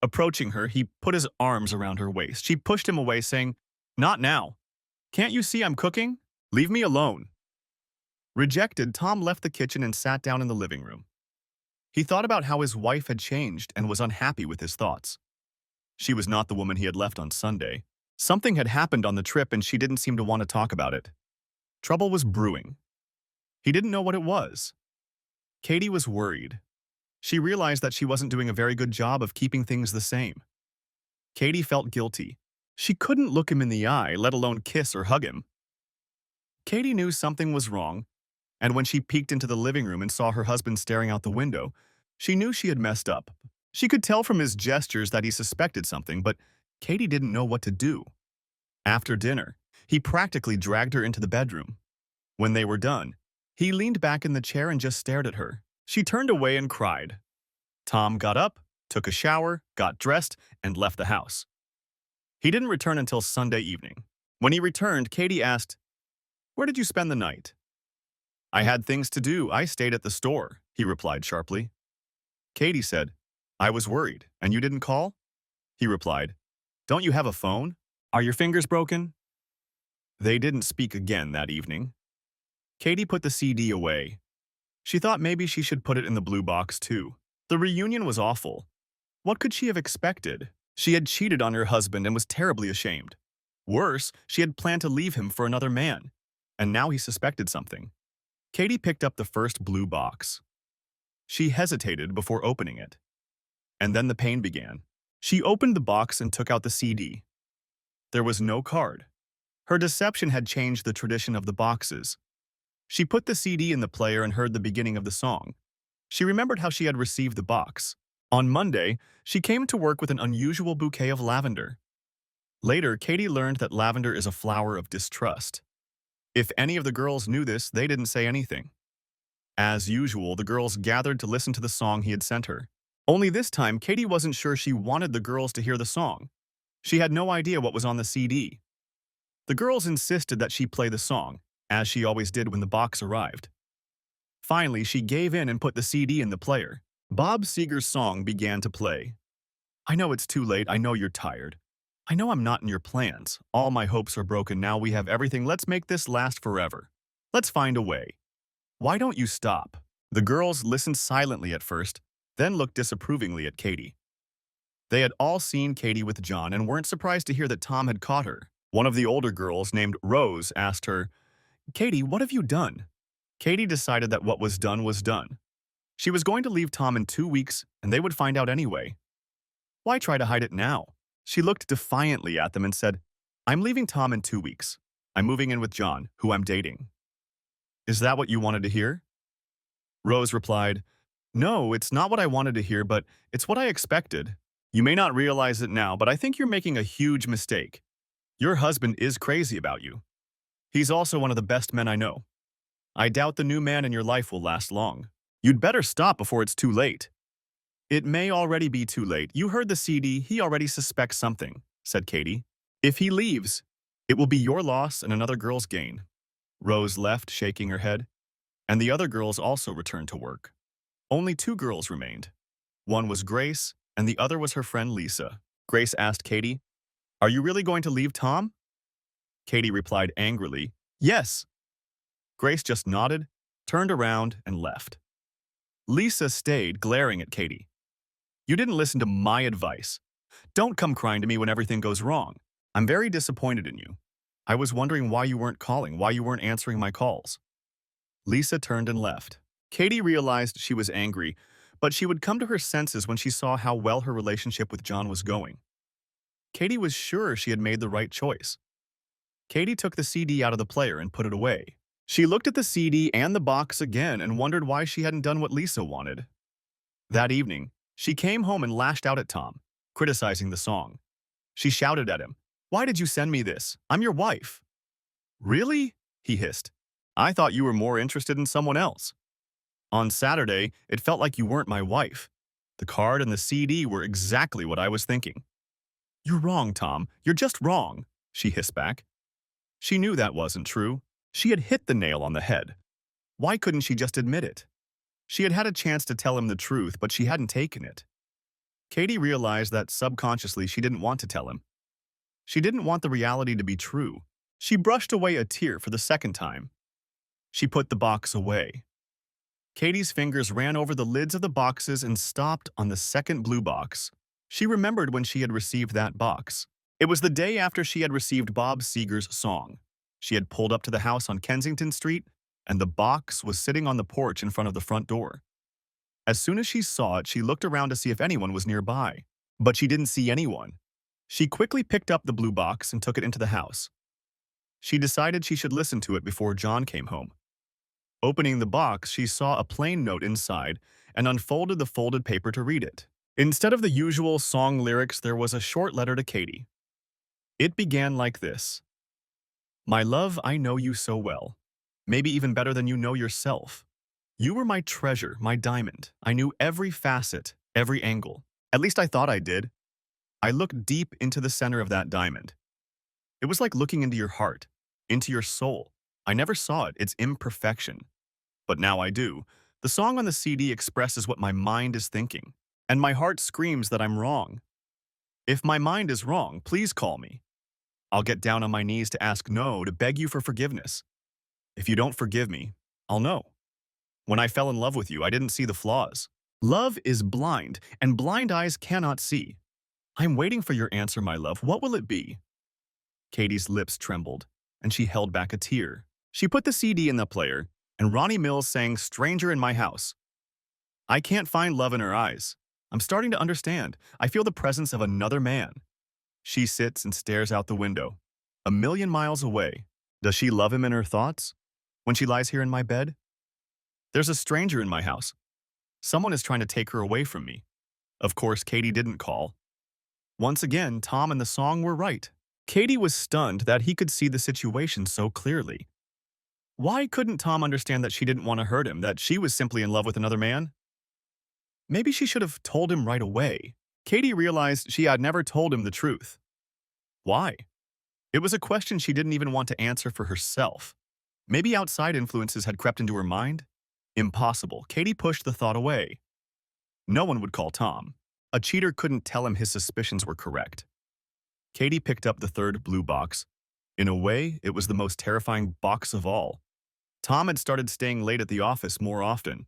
Approaching her, he put his arms around her waist. She pushed him away, saying, Not now. Can't you see I'm cooking? Leave me alone. Rejected, Tom left the kitchen and sat down in the living room. He thought about how his wife had changed and was unhappy with his thoughts. She was not the woman he had left on Sunday. Something had happened on the trip and she didn't seem to want to talk about it. Trouble was brewing. He didn't know what it was. Katie was worried. She realized that she wasn't doing a very good job of keeping things the same. Katie felt guilty. She couldn't look him in the eye, let alone kiss or hug him. Katie knew something was wrong, and when she peeked into the living room and saw her husband staring out the window, she knew she had messed up. She could tell from his gestures that he suspected something, but Katie didn't know what to do. After dinner, he practically dragged her into the bedroom. When they were done, he leaned back in the chair and just stared at her. She turned away and cried. Tom got up, took a shower, got dressed, and left the house. He didn't return until Sunday evening. When he returned, Katie asked, Where did you spend the night? I had things to do. I stayed at the store, he replied sharply. Katie said, I was worried, and you didn't call? He replied, Don't you have a phone? Are your fingers broken? They didn't speak again that evening. Katie put the CD away. She thought maybe she should put it in the blue box too. The reunion was awful. What could she have expected? She had cheated on her husband and was terribly ashamed. Worse, she had planned to leave him for another man, and now he suspected something. Katie picked up the first blue box. She hesitated before opening it. And then the pain began. She opened the box and took out the CD. There was no card. Her deception had changed the tradition of the boxes. She put the CD in the player and heard the beginning of the song. She remembered how she had received the box. On Monday, she came to work with an unusual bouquet of lavender. Later, Katie learned that lavender is a flower of distrust. If any of the girls knew this, they didn't say anything. As usual, the girls gathered to listen to the song he had sent her. Only this time, Katie wasn't sure she wanted the girls to hear the song. She had no idea what was on the CD. The girls insisted that she play the song, as she always did when the box arrived. Finally, she gave in and put the CD in the player. Bob Seger's song began to play. I know it's too late. I know you're tired. I know I'm not in your plans. All my hopes are broken. Now we have everything. Let's make this last forever. Let's find a way. Why don't you stop? The girls listened silently at first, then looked disapprovingly at Katie. They had all seen Katie with John and weren't surprised to hear that Tom had caught her. One of the older girls, named Rose, asked her, Katie, what have you done? Katie decided that what was done was done. She was going to leave Tom in 2 weeks, and they would find out anyway. Why try to hide it now? She looked defiantly at them and said, I'm leaving Tom in 2 weeks. I'm moving in with John, who I'm dating. Is that what you wanted to hear? Rose replied, No, it's not what I wanted to hear, but it's what I expected. You may not realize it now, but I think you're making a huge mistake. Your husband is crazy about you. He's also one of the best men I know. I doubt the new man in your life will last long. You'd better stop before it's too late. It may already be too late. You heard the CD. He already suspects something, said Katie. If he leaves, it will be your loss and another girl's gain. Rose left, shaking her head, and the other girls also returned to work. Only 2 girls remained. One was Grace, and the other was her friend Lisa. Grace asked Katie, Are you really going to leave Tom? Katie replied angrily, Yes. Grace just nodded, turned around, and left. Lisa stayed, glaring at Katie. You didn't listen to my advice. Don't come crying to me when everything goes wrong. I'm very disappointed in you. I was wondering why you weren't calling, why you weren't answering my calls. Lisa turned and left. Katie realized she was angry, but she would come to her senses when she saw how well her relationship with John was going. Katie was sure she had made the right choice. Katie took the CD out of the player and put it away. She looked at the CD and the box again and wondered why she hadn't done what Lisa wanted. That evening, she came home and lashed out at Tom, criticizing the song. She shouted at him, Why did you send me this? I'm your wife. Really? He hissed. I thought you were more interested in someone else. On Saturday, it felt like you weren't my wife. The card and the CD were exactly what I was thinking. You're wrong, Tom. You're just wrong, she hissed back. She knew that wasn't true. She had hit the nail on the head. Why couldn't she just admit it? She had had a chance to tell him the truth, but she hadn't taken it. Katie realized that subconsciously she didn't want to tell him. She didn't want the reality to be true. She brushed away a tear for the second time. She put the box away. Katie's fingers ran over the lids of the boxes and stopped on the second blue box. She remembered when she had received that box. It was the day after she had received Bob Seger's song. She had pulled up to the house on Kensington Street, and the box was sitting on the porch in front of the front door. As soon as she saw it, she looked around to see if anyone was nearby. But she didn't see anyone. She quickly picked up the blue box and took it into the house. She decided she should listen to it before John came home. Opening the box, she saw a plain note inside and unfolded the folded paper to read it. Instead of the usual song lyrics, there was a short letter to Katie. It began like this. My love, I know you so well. Maybe even better than you know yourself. You were my treasure, my diamond. I knew every facet, every angle. At least I thought I did. I looked deep into the center of that diamond. It was like looking into your heart, into your soul. I never saw it, its imperfection. But now I do. The song on the CD expresses what my mind is thinking, and my heart screams that I'm wrong. If my mind is wrong, please call me. I'll get down on my knees to ask no, to beg you for forgiveness. If you don't forgive me, I'll know. When I fell in love with you, I didn't see the flaws. Love is blind, and blind eyes cannot see. I'm waiting for your answer, my love. What will it be? Katie's lips trembled, and she held back a tear. She put the CD in the player, and Ronnie Mills sang Stranger in My House. I can't find love in her eyes. I'm starting to understand. I feel the presence of another man. She sits and stares out the window. A million miles away. Does she love him in her thoughts? When she lies here in my bed? There's a stranger in my house. Someone is trying to take her away from me. Of course, Katie didn't call. Once again, Tom and the song were right. Katie was stunned that he could see the situation so clearly. Why couldn't Tom understand that she didn't want to hurt him, that she was simply in love with another man? Maybe she should have told him right away. Katie realized she had never told him the truth. Why? It was a question she didn't even want to answer for herself. Maybe outside influences had crept into her mind? Impossible. Katie pushed the thought away. No one would call Tom. A cheater couldn't tell him his suspicions were correct. Katie picked up the third blue box. In a way, it was the most terrifying box of all. Tom had started staying late at the office more often.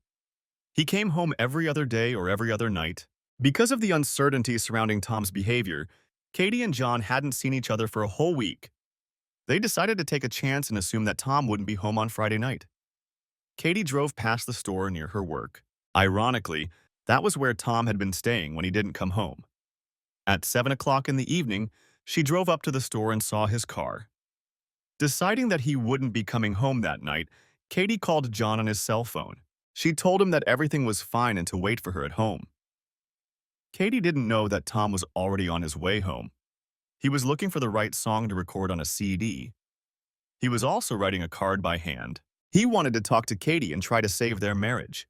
He came home every other day or every other night. Because of the uncertainty surrounding Tom's behavior, Katie and John hadn't seen each other for a whole week. They decided to take a chance and assume that Tom wouldn't be home on Friday night. Katie drove past the store near her work. Ironically, that was where Tom had been staying when he didn't come home. At 7 o'clock in the evening, she drove up to the store and saw his car. Deciding that he wouldn't be coming home that night, Katie called John on his cell phone. She told him that everything was fine and to wait for her at home. Katie didn't know that Tom was already on his way home. He was looking for the right song to record on a CD. He was also writing a card by hand. He wanted to talk to Katie and try to save their marriage.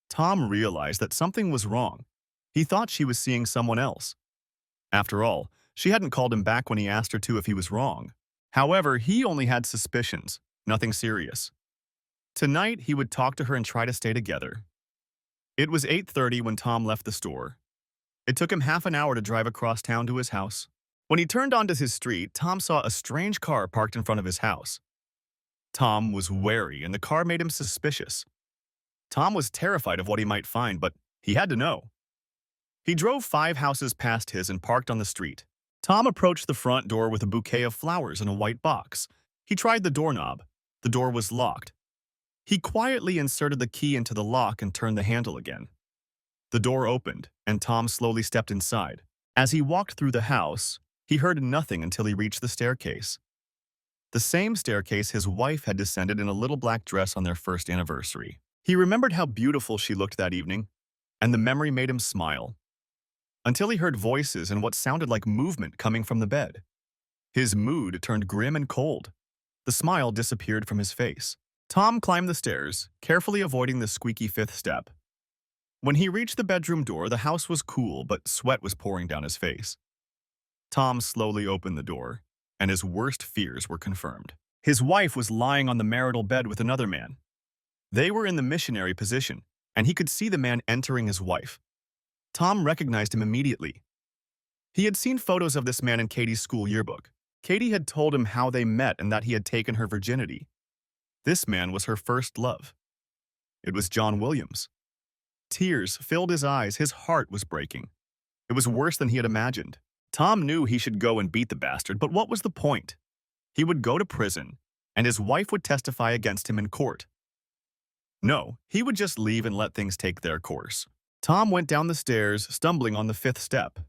Tom realized that something was wrong. He thought she was seeing someone else. After all, she hadn't called him back when he asked her to if he was wrong. However, he only had suspicions, nothing serious. Tonight, he would talk to her and try to stay together. It was 8:30 when Tom left the store. It took him half an hour to drive across town to his house. When he turned onto his street, Tom saw a strange car parked in front of his house. Tom was wary, and the car made him suspicious. Tom was terrified of what he might find, but he had to know. He drove 5 houses past his and parked on the street. Tom approached the front door with a bouquet of flowers in a white box. He tried the doorknob. The door was locked. He quietly inserted the key into the lock and turned the handle again. The door opened, and Tom slowly stepped inside. As he walked through the house, he heard nothing until he reached the staircase. The same staircase his wife had descended in a little black dress on their first anniversary. He remembered how beautiful she looked that evening, and the memory made him smile. Until he heard voices and what sounded like movement coming from the bed. His mood turned grim and cold. The smile disappeared from his face. Tom climbed the stairs, carefully avoiding the squeaky 5th step. When he reached the bedroom door, the house was cool, but sweat was pouring down his face. Tom slowly opened the door, and his worst fears were confirmed. His wife was lying on the marital bed with another man. They were in the missionary position, and he could see the man entering his wife. Tom recognized him immediately. He had seen photos of this man in Katie's school yearbook. Katie had told him how they met and that he had taken her virginity. This man was her first love. It was John Williams. Tears filled his eyes. His heart was breaking. It was worse than he had imagined. Tom knew he should go and beat the bastard, but what was the point? He would go to prison, and his wife would testify against him in court. No, he would just leave and let things take their course. Tom went down the stairs, stumbling on the 5th step.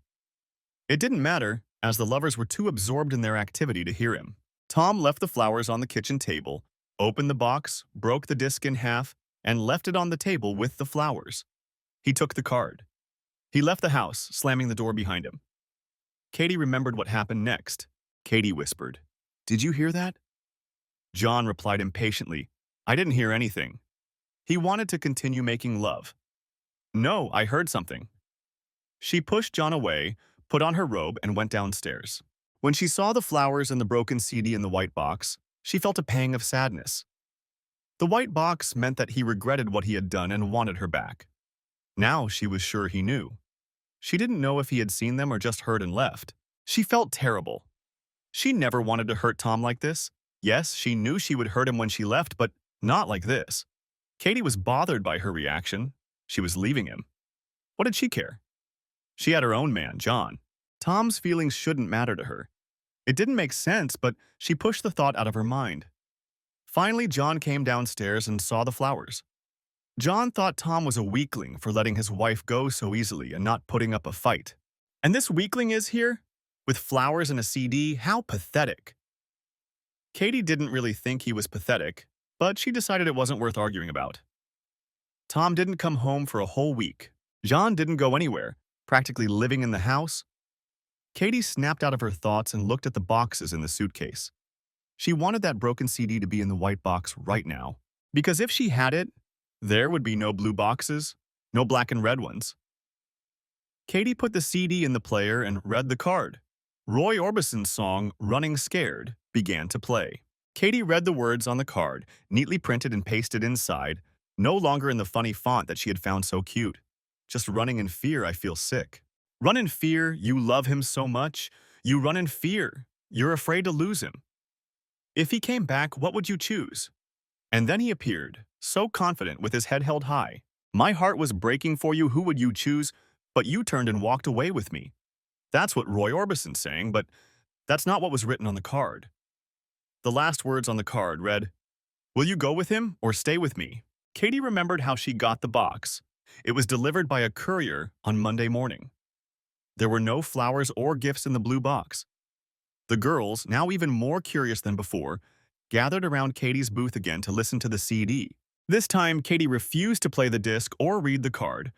It didn't matter, as the lovers were too absorbed in their activity to hear him. Tom left the flowers on the kitchen table, opened the box, broke the disc in half, and left it on the table with the flowers. He took the card. He left the house, slamming the door behind him. Katie remembered what happened next. Katie whispered, "Did you hear that?" John replied impatiently, "I didn't hear anything." He wanted to continue making love. "No, I heard something." She pushed John away, put on her robe, and went downstairs. When she saw the flowers and the broken CD in the white box, she felt a pang of sadness. The white box meant that he regretted what he had done and wanted her back. Now she was sure he knew. She didn't know if he had seen them or just heard and left. She felt terrible. She never wanted to hurt Tom like this. Yes, she knew she would hurt him when she left, but not like this. Katie was bothered by her reaction. She was leaving him. What did she care? She had her own man, John. Tom's feelings shouldn't matter to her. It didn't make sense, but she pushed the thought out of her mind. Finally, John came downstairs and saw the flowers. John thought Tom was a weakling for letting his wife go so easily and not putting up a fight. And this weakling is here? With flowers and a CD? How pathetic. Katie didn't really think he was pathetic, but she decided it wasn't worth arguing about. Tom didn't come home for a whole week. John didn't go anywhere, practically living in the house. Katie snapped out of her thoughts and looked at the boxes in the suitcase. She wanted that broken CD to be in the white box right now, because if she had it, there would be no blue boxes, no black and red ones. Katie put the CD in the player and read the card. Roy Orbison's song, Running Scared, began to play. Katie read the words on the card, neatly printed and pasted inside, no longer in the funny font that she had found so cute. Just running in fear, I feel sick. Run in fear, you love him so much. You run in fear, you're afraid to lose him. If he came back, what would you choose? And then he appeared, so confident with his head held high. My heart was breaking for you, who would you choose? But you turned and walked away with me. That's what Roy Orbison's saying, but that's not what was written on the card. The last words on the card read, "Will you go with him or stay with me?" Katie remembered how she got the box. It was delivered by a courier on Monday morning. There were no flowers or gifts in the blue box. The girls, now even more curious than before, gathered around Katie's booth again to listen to the CD. This time, Katie refused to play the disc or read the card.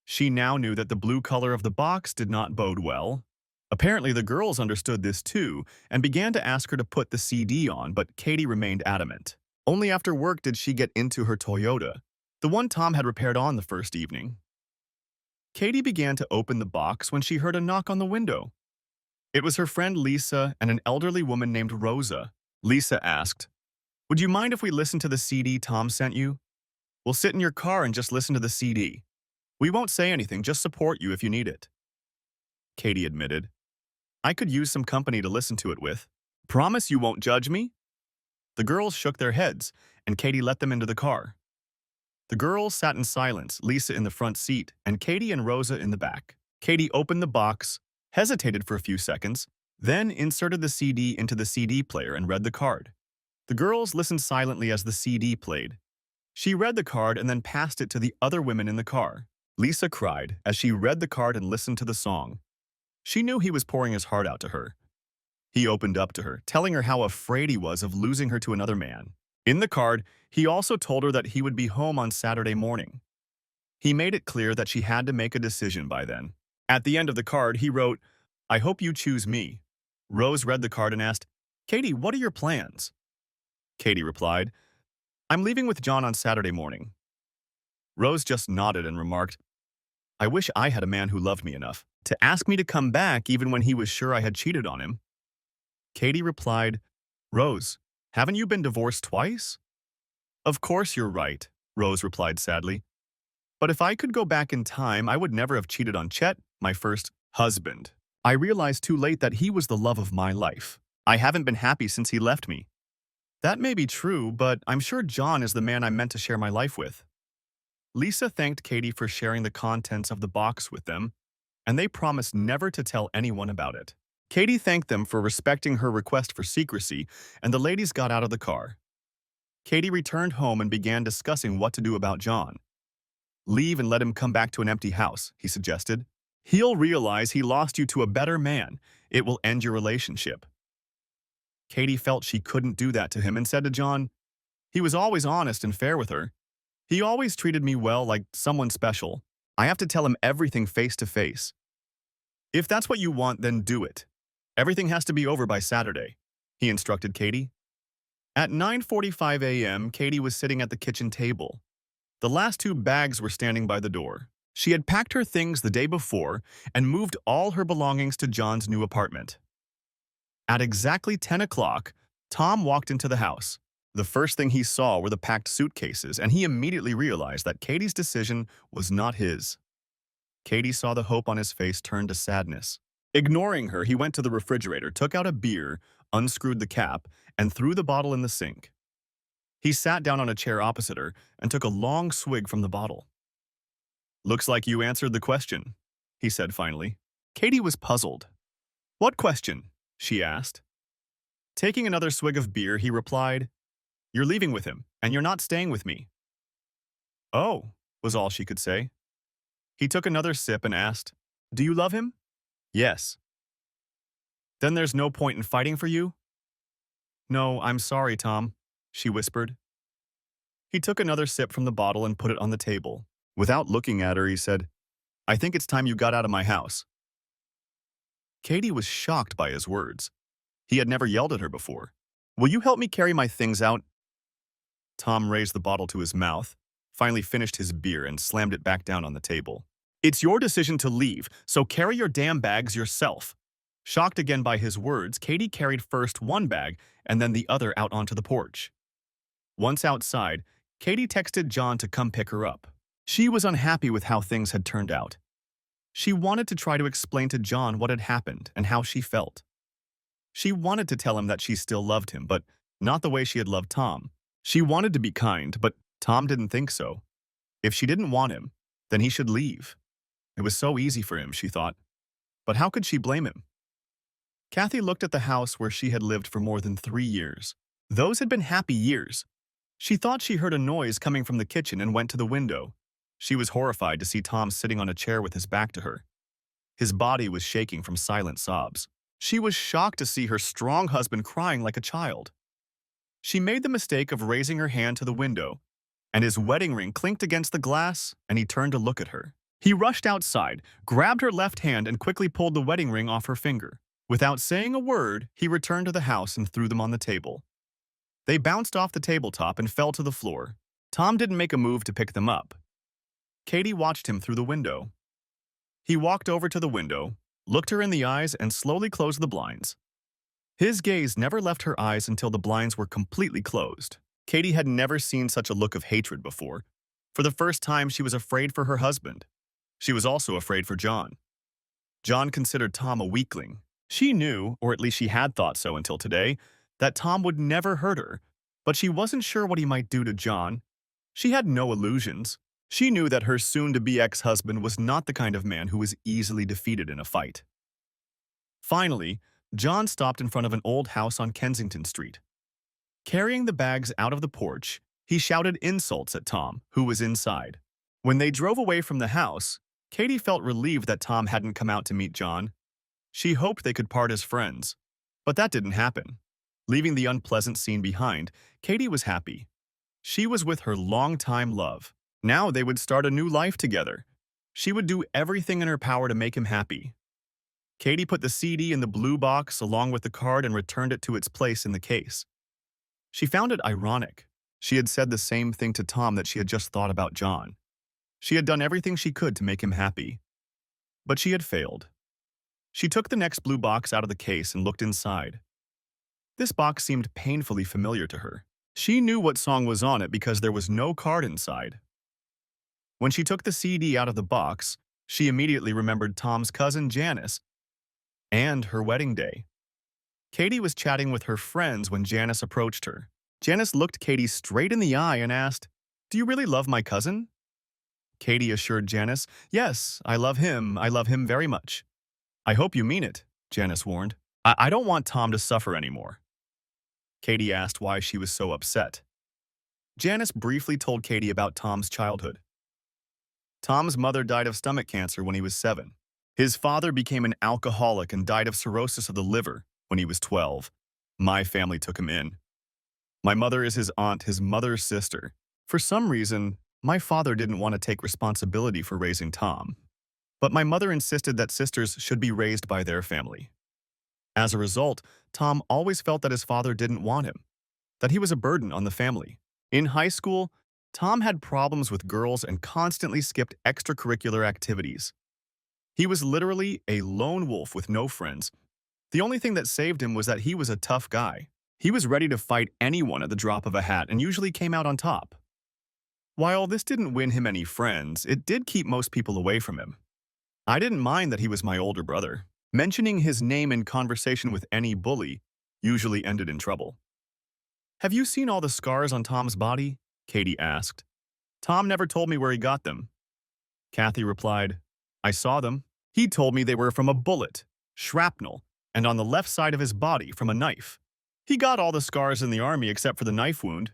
She now knew that the blue color of the box did not bode well. Apparently, the girls understood this too and began to ask her to put the CD on, but Katie remained adamant. Only after work did she get into her Toyota, the one Tom had repaired on the first evening. Katie began to open the box when she heard a knock on the window. It was her friend Lisa and an elderly woman named Rosa. Lisa asked, "Would you mind if we listen to the CD Tom sent you? We'll sit in your car and just listen to the CD. We won't say anything, just support you if you need it." Katie admitted, "I could use some company to listen to it with. Promise you won't judge me?" The girls shook their heads, and Katie let them into the car. The girls sat in silence, Lisa in the front seat, and Katie and Rosa in the back. Katie opened the box, hesitated for a few seconds, then inserted the CD into the CD player and read the card. The girls listened silently as the CD played. She read the card and then passed it to the other women in the car. Lisa cried as she read the card and listened to the song. She knew he was pouring his heart out to her. He opened up to her, telling her how afraid he was of losing her to another man. In the card, he also told her that he would be home on Saturday morning. He made it clear that she had to make a decision by then. At the end of the card, he wrote, "I hope you choose me." Rose read the card and asked, "Katie, what are your plans?" Katie replied, "I'm leaving with John on Saturday morning." Rose just nodded and remarked, "I wish I had a man who loved me enough to ask me to come back even when he was sure I had cheated on him." Katie replied, "Rose, haven't you been divorced twice?" "Of course you're right," Rose replied sadly. "But if I could go back in time, I would never have cheated on Chet, my first husband. I realized too late that he was the love of my life. I haven't been happy since he left me." "That may be true, but I'm sure John is the man I'm meant to share my life with." Lisa thanked Katie for sharing the contents of the box with them, and they promised never to tell anyone about it. Katie thanked them for respecting her request for secrecy, and the ladies got out of the car. Katie returned home and began discussing what to do about John. "Leave and let him come back to an empty house," he suggested. "He'll realize he lost you to a better man. It will end your relationship." Katie felt she couldn't do that to him and said to John, "He was always honest and fair with her. He always treated me well, like someone special. I have to tell him everything face to face. If that's what you want, then do it. Everything has to be over by Saturday," he instructed Katie. At 9:45 a.m., Katie was sitting at the kitchen table. The last two bags were standing by the door. She had packed her things the day before and moved all her belongings to John's new apartment. At exactly 10 o'clock, Tom walked into the house. The first thing he saw were the packed suitcases, and he immediately realized that Katie's decision was not his. Katie saw the hope on his face turn to sadness. Ignoring her, he went to the refrigerator, took out a beer, unscrewed the cap, and threw the bottle in the sink. He sat down on a chair opposite her and took a long swig from the bottle. "Looks like you answered the question," he said finally. Katie was puzzled. "What question?" she asked. Taking another swig of beer, he replied, "You're leaving with him, and you're not staying with me." "Oh," was all she could say. He took another sip and asked, "Do you love him?" "Yes." "Then there's no point in fighting for you?" "No, I'm sorry, Tom," she whispered. He took another sip from the bottle and put it on the table. Without looking at her, he said, "I think it's time you got out of my house." Katie was shocked by his words. He had never yelled at her before. "Will you help me carry my things out?" Tom raised the bottle to his mouth, finally finished his beer and slammed it back down on the table. "It's your decision to leave, so carry your damn bags yourself." Shocked again by his words, Katie carried first one bag and then the other out onto the porch. Once outside, Katie texted John to come pick her up. She was unhappy with how things had turned out. She wanted to try to explain to John what had happened and how she felt. She wanted to tell him that she still loved him, but not the way she had loved Tom. She wanted to be kind, but Tom didn't think so. If she didn't want him, then he should leave. It was so easy for him, she thought. But how could she blame him? Kathy looked at the house where she had lived for more than 3 years. Those had been happy years. She thought she heard a noise coming from the kitchen and went to the window. She was horrified to see Tom sitting on a chair with his back to her. His body was shaking from silent sobs. She was shocked to see her strong husband crying like a child. She made the mistake of raising her hand to the window, and his wedding ring clinked against the glass, and he turned to look at her. He rushed outside, grabbed her left hand, and quickly pulled the wedding ring off her finger. Without saying a word, he returned to the house and threw them on the table. They bounced off the tabletop and fell to the floor. Tom didn't make a move to pick them up. Katie watched him through the window. He walked over to the window, looked her in the eyes, and slowly closed the blinds. His gaze never left her eyes until the blinds were completely closed. Katie had never seen such a look of hatred before. For the first time, she was afraid for her husband. She was also afraid for John. John considered Tom a weakling. She knew, or at least she had thought so until today, that Tom would never hurt her, but she wasn't sure what he might do to John. She had no illusions. She knew that her soon-to-be ex-husband was not the kind of man who was easily defeated in a fight. Finally, John stopped in front of an old house on Kensington Street. Carrying the bags out of the porch, he shouted insults at Tom, who was inside. When they drove away from the house, Katie felt relieved that Tom hadn't come out to meet John. She hoped they could part as friends, but that didn't happen. Leaving the unpleasant scene behind, Katie was happy. She was with her longtime love. Now they would start a new life together. She would do everything in her power to make him happy. Katie put the CD in the blue box along with the card and returned it to its place in the case. She found it ironic. She had said the same thing to Tom that she had just thought about John. She had done everything she could to make him happy. But she had failed. She took the next blue box out of the case and looked inside. This box seemed painfully familiar to her. She knew what song was on it because there was no card inside. When she took the CD out of the box, she immediately remembered Tom's cousin Janice and her wedding day. Katie was chatting with her friends when Janice approached her. Janice looked Katie straight in the eye and asked, "Do you really love my cousin?" Katie assured Janice, "Yes, I love him. I love him very much." "I hope you mean it," Janice warned. I don't want Tom to suffer anymore." Katie asked why she was so upset. Janice briefly told Katie about Tom's childhood. Tom's mother died of stomach cancer when he was 7. His father became an alcoholic and died of cirrhosis of the liver when he was 12. My family took him in. My mother is his aunt, his mother's sister. For some reason, my father didn't want to take responsibility for raising Tom. But my mother insisted that sisters should be raised by their family. As a result, Tom always felt that his father didn't want him, that he was a burden on the family. In high school, Tom had problems with girls and constantly skipped extracurricular activities. He was literally a lone wolf with no friends. The only thing that saved him was that he was a tough guy. He was ready to fight anyone at the drop of a hat and usually came out on top. While this didn't win him any friends, it did keep most people away from him. I didn't mind that he was my older brother. Mentioning his name in conversation with any bully usually ended in trouble. "Have you seen all the scars on Tom's body?" Katie asked. "Tom never told me where he got them." Kathy replied, "I saw them. He told me they were from a bullet, shrapnel, and on the left side of his body from a knife. He got all the scars in the army except for the knife wound.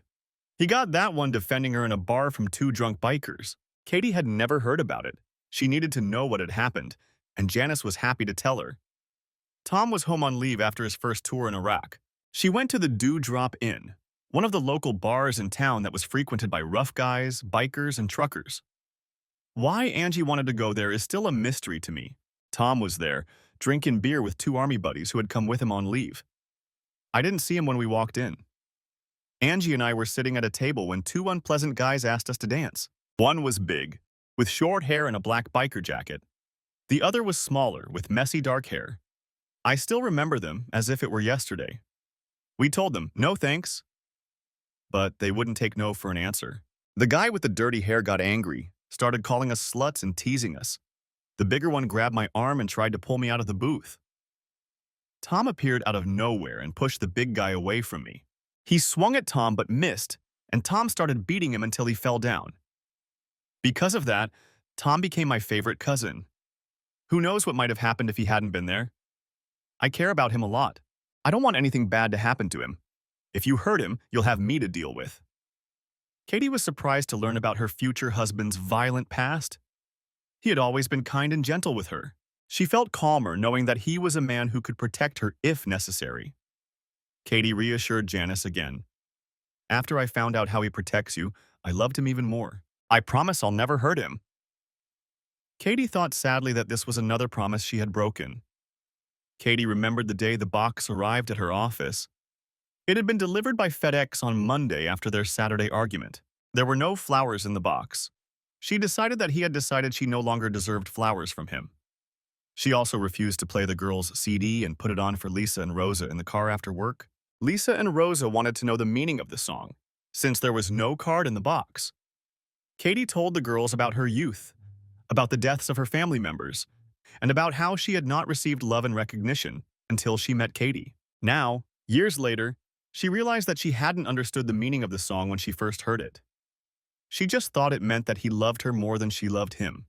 He got that one defending her in a bar from two drunk bikers. Katie had never heard about it. She needed to know what had happened, and Janice was happy to tell her. Tom was home on leave after his first tour in Iraq. She went to the Dewdrop Inn, one of the local bars in town that was frequented by rough guys, bikers, and truckers. Why Angie wanted to go there is still a mystery to me. Tom was there, drinking beer with two army buddies who had come with him on leave. I didn't see him when we walked in. Angie and I were sitting at a table when two unpleasant guys asked us to dance. One was big, with short hair and a black biker jacket. The other was smaller, with messy dark hair. I still remember them as if it were yesterday. We told them, no thanks, but they wouldn't take no for an answer. The guy with the dirty hair got angry, started calling us sluts and teasing us. The bigger one grabbed my arm and tried to pull me out of the booth. Tom appeared out of nowhere and pushed the big guy away from me. He swung at Tom but missed, and Tom started beating him until he fell down. Because of that, Tom became my favorite cousin. Who knows what might have happened if he hadn't been there? I care about him a lot. I don't want anything bad to happen to him. If you hurt him, you'll have me to deal with. Katie was surprised to learn about her future husband's violent past. He had always been kind and gentle with her. She felt calmer knowing that he was a man who could protect her if necessary. Katie reassured Janice again. After I found out how he protects you, I loved him even more. I promise I'll never hurt him. Katie thought sadly that this was another promise she had broken. Katie remembered the day the box arrived at her office. It had been delivered by FedEx on Monday after their Saturday argument. There were no flowers in the box. She decided that he had decided she no longer deserved flowers from him. She also refused to play the girls' CD and put it on for Lisa and Rosa in the car after work. Lisa and Rosa wanted to know the meaning of the song, since there was no card in the box. Katie told the girls about her youth, about the deaths of her family members, and about how she had not received love and recognition until she met Katie. Now, years later, she realized that she hadn't understood the meaning of the song when she first heard it. She just thought it meant that he loved her more than she loved him.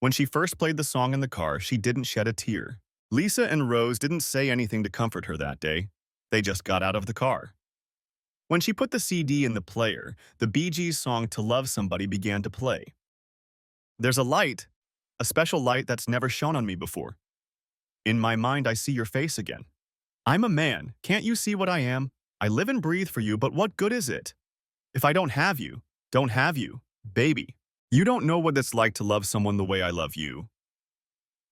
When she first played the song in the car, she didn't shed a tear. Lisa and Rose didn't say anything to comfort her that day. They just got out of the car. When she put the CD in the player, the Bee Gees song To Love Somebody began to play. There's a light, a special light that's never shone on me before. In my mind, I see your face again. I'm a man. Can't you see what I am? I live and breathe for you, but what good is it? If I don't have you, baby. You don't know what it's like to love someone the way I love you.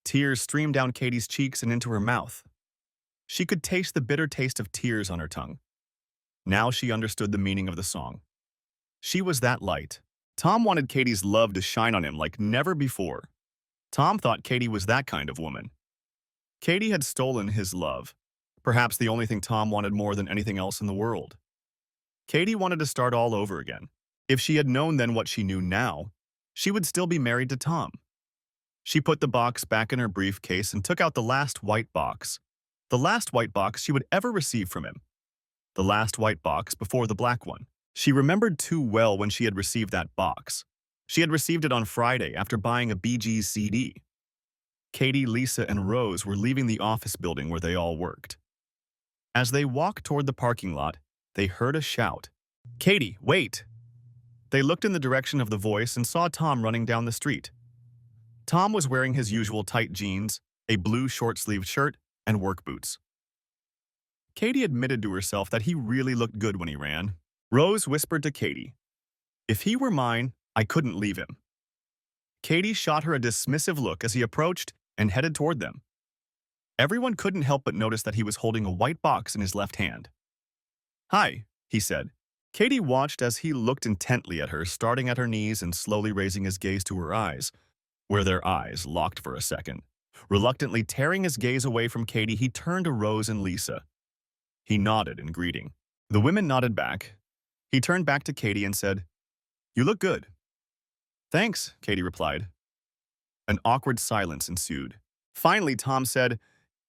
Tears streamed down Katie's cheeks and into her mouth. She could taste the bitter taste of tears on her tongue. Now she understood the meaning of the song. She was that light. Tom wanted Katie's love to shine on him like never before. Tom thought Katie was that kind of woman. Katie had stolen his love, perhaps the only thing Tom wanted more than anything else in the world. Katie wanted to start all over again. If she had known then what she knew now, she would still be married to Tom. She put the box back in her briefcase and took out the last white box. The last white box she would ever receive from him. The last white box before the black one. She remembered too well when she had received that box. She had received it on Friday after buying a Bee Gees CD. Katie, Lisa, and Rose were leaving the office building where they all worked. As they walked toward the parking lot, they heard a shout. "Katie, wait!" They looked in the direction of the voice and saw Tom running down the street. Tom was wearing his usual tight jeans, a blue short-sleeved shirt, and work boots. Katie admitted to herself that he really looked good when he ran. Rose whispered to Katie, "If he were mine, I couldn't leave him." Katie shot her a dismissive look as he approached and headed toward them. Everyone couldn't help but notice that he was holding a white box in his left hand. "Hi," he said. Katie watched as he looked intently at her, starting at her knees and slowly raising his gaze to her eyes, where their eyes locked for a second. Reluctantly tearing his gaze away from Katie, he turned to Rose and Lisa. He nodded in greeting. The women nodded back. He turned back to Katie and said, "You look good." "Thanks," Katie replied. An awkward silence ensued. Finally, Tom said,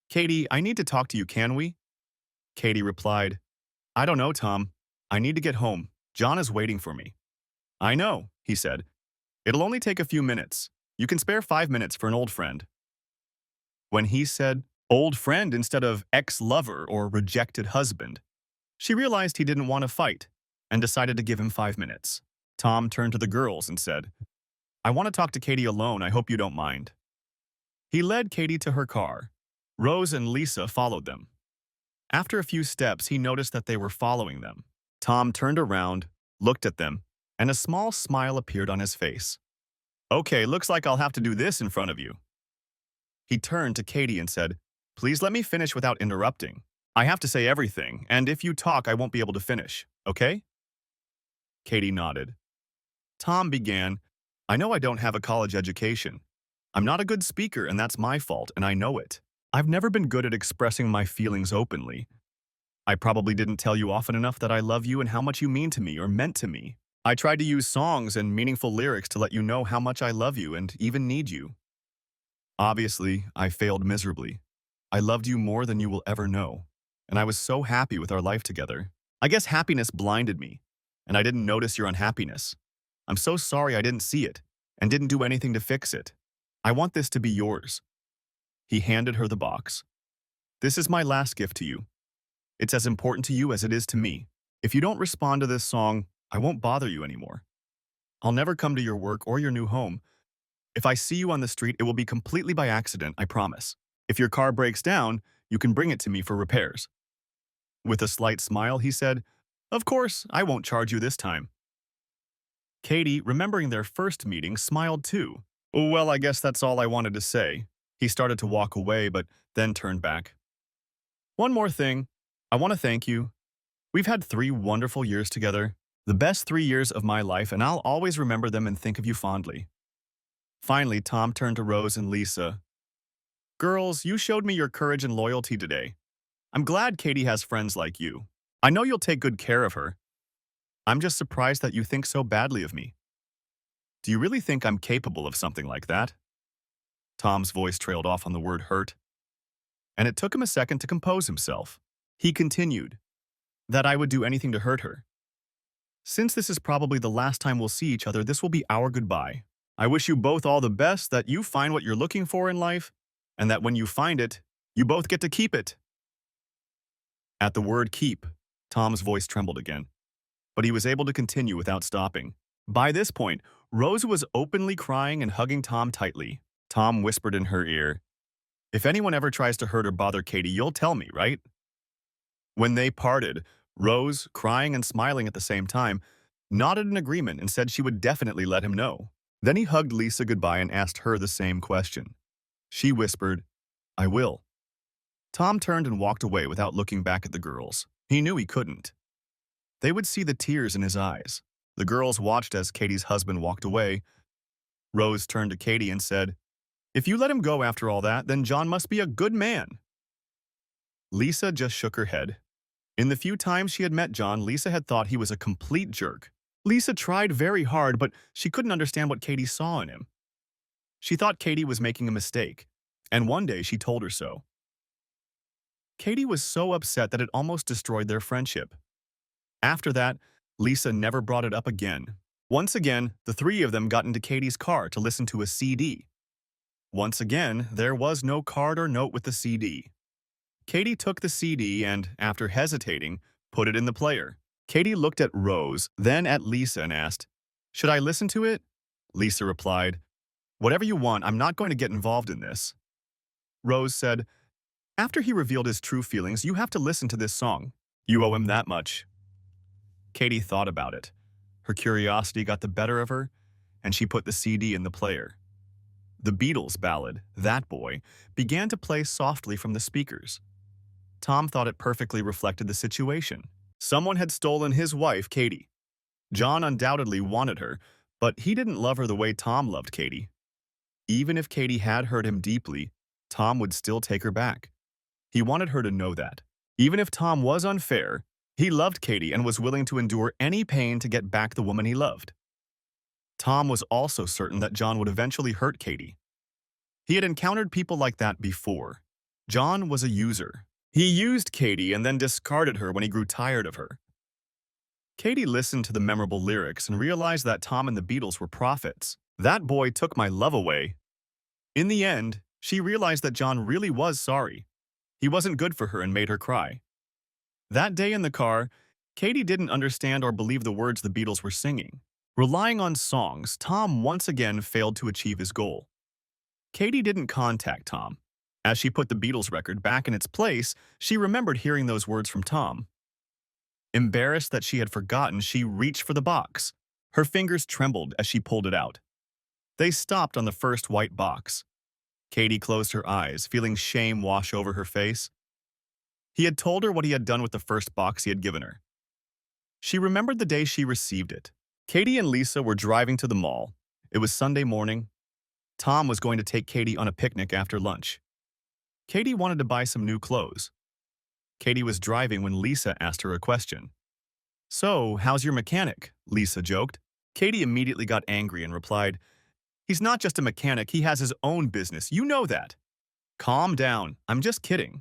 "Katie, I need to talk to you, can we?" Katie replied, "I don't know, Tom. I need to get home. John is waiting for me." "I know," he said. "It'll only take a few minutes. You can spare 5 minutes for an old friend." When he said old friend instead of ex-lover or rejected husband, she realized he didn't want to fight. and decided to give him 5 minutes. Tom turned to the girls and said, I want to talk to Katie alone. I hope you don't mind. He led Katie to her car. Rose and Lisa followed them. After a few steps, he noticed that they were following them. Tom turned around, looked at them, and a small smile appeared on his face. Okay, looks like I'll have to do this in front of you. He turned to Katie and said, Please let me finish without interrupting. I have to say everything, and if you talk, I won't be able to finish, okay? Katie nodded. Tom began, I know I don't have a college education. I'm not a good speaker, and that's my fault, and I know it. I've never been good at expressing my feelings openly. I probably didn't tell you often enough that I love you and how much you mean to me or meant to me. I tried to use songs and meaningful lyrics to let you know how much I love you and even need you. Obviously, I failed miserably. I loved you more than you will ever know, and I was so happy with our life together. I guess happiness blinded me, and I didn't notice your unhappiness. I'm so sorry I didn't see it and didn't do anything to fix it. I want this to be yours. He handed her the box. This is my last gift to you. It's as important to you as it is to me. If you don't respond to this song, I won't bother you anymore. I'll never come to your work or your new home. If I see you on the street, it will be completely by accident, I promise. If your car breaks down, you can bring it to me for repairs. With a slight smile, he said, Of course, I won't charge you this time. Katie, remembering their first meeting, smiled too. Well, I guess that's all I wanted to say. He started to walk away, but then turned back. One more thing. I want to thank you. We've had 3 wonderful years together, the best 3 years of my life, and I'll always remember them and think of you fondly. Finally, Tom turned to Rose and Lisa. Girls, you showed me your courage and loyalty today. I'm glad Katie has friends like you. I know you'll take good care of her. I'm just surprised that you think so badly of me. Do you really think I'm capable of something like that? Tom's voice trailed off on the word hurt, and it took him a second to compose himself. He continued, that I would do anything to hurt her. Since this is probably the last time we'll see each other, this will be our goodbye. I wish you both all the best, that you find what you're looking for in life, and that when you find it, you both get to keep it. At the word keep, Tom's voice trembled again, but he was able to continue without stopping. By this point, Rose was openly crying and hugging Tom tightly. Tom whispered in her ear, If anyone ever tries to hurt or bother Katie, you'll tell me, right? When they parted, Rose, crying and smiling at the same time, nodded in agreement and said she would definitely let him know. Then he hugged Lisa goodbye and asked her the same question. She whispered, I will. Tom turned and walked away without looking back at the girls. He knew he couldn't. They would see the tears in his eyes. The girls watched as Katie's husband walked away. Rose turned to Katie and said, If you let him go after all that, then John must be a good man. Lisa just shook her head. In the few times she had met John, Lisa had thought he was a complete jerk. Lisa tried very hard, but she couldn't understand what Katie saw in him. She thought Katie was making a mistake, and one day she told her so. Katie was so upset that it almost destroyed their friendship. After that, Lisa never brought it up again. Once again, the 3 of them got into Katie's car to listen to a CD. Once again, there was no card or note with the CD. Katie took the CD and, after hesitating, put it in the player. Katie looked at Rose, then at Lisa and asked, Should I listen to it? Lisa replied, Whatever you want, I'm not going to get involved in this. Rose said, After he revealed his true feelings, you have to listen to this song. You owe him that much. Katie thought about it. Her curiosity got the better of her, and she put the CD in the player. The Beatles ballad, That Boy, began to play softly from the speakers. Tom thought it perfectly reflected the situation. Someone had stolen his wife, Katie. John undoubtedly wanted her, but he didn't love her the way Tom loved Katie. Even if Katie had hurt him deeply, Tom would still take her back. He wanted her to know that. Even if Tom was unfair, he loved Katie and was willing to endure any pain to get back the woman he loved. Tom was also certain that John would eventually hurt Katie. He had encountered people like that before. John was a user. He used Katie and then discarded her when he grew tired of her. Katie listened to the memorable lyrics and realized that Tom and the Beatles were prophets. That boy took my love away. In the end, she realized that John really was sorry. He wasn't good for her and made her cry. That day in the car, Katie didn't understand or believe the words the Beatles were singing. Relying on songs, Tom once again failed to achieve his goal. Katie didn't contact Tom. As she put the Beatles record back in its place, she remembered hearing those words from Tom. Embarrassed that she had forgotten, she reached for the box. Her fingers trembled as she pulled it out. They stopped on the first white box. Katie closed her eyes, feeling shame wash over her face. He had told her what he had done with the first box he had given her. She remembered the day she received it. Katie and Lisa were driving to the mall. It was Sunday morning. Tom was going to take Katie on a picnic after lunch. Katie wanted to buy some new clothes. Katie was driving when Lisa asked her a question. "So, how's your mechanic?" Lisa joked. Katie immediately got angry and replied, "He's not just a mechanic, he has his own business. You know that." "Calm down. I'm just kidding."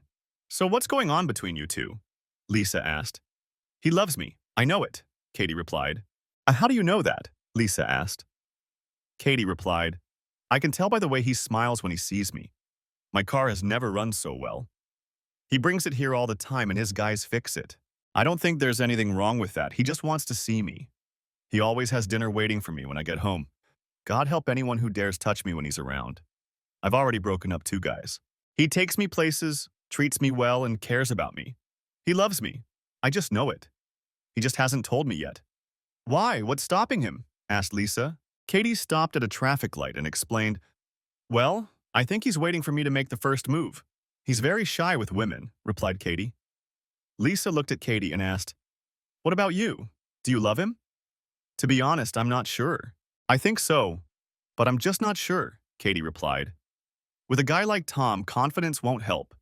"So what's going on between you two?" Lisa asked. "He loves me. I know it," Katie replied. How do you know that?" Lisa asked. Katie replied, "I can tell by the way he smiles when he sees me. My car has never run so well. He brings it here all the time and his guys fix it. I don't think there's anything wrong with that. He just wants to see me. He always has dinner waiting for me when I get home. God help anyone who dares touch me when he's around. I've already broken up 2 guys. He takes me places, treats me well, and cares about me. He loves me. I just know it. He just hasn't told me yet." "Why? What's stopping him?" asked Lisa. Katie stopped at a traffic light and explained, "Well, I think he's waiting for me to make the first move. He's very shy with women," replied Katie. Lisa looked at Katie and asked, "What about you? Do you love him?" "To be honest, I'm not sure. I think so, but I'm just not sure," Katie replied. "With a guy like Tom, confidence won't help.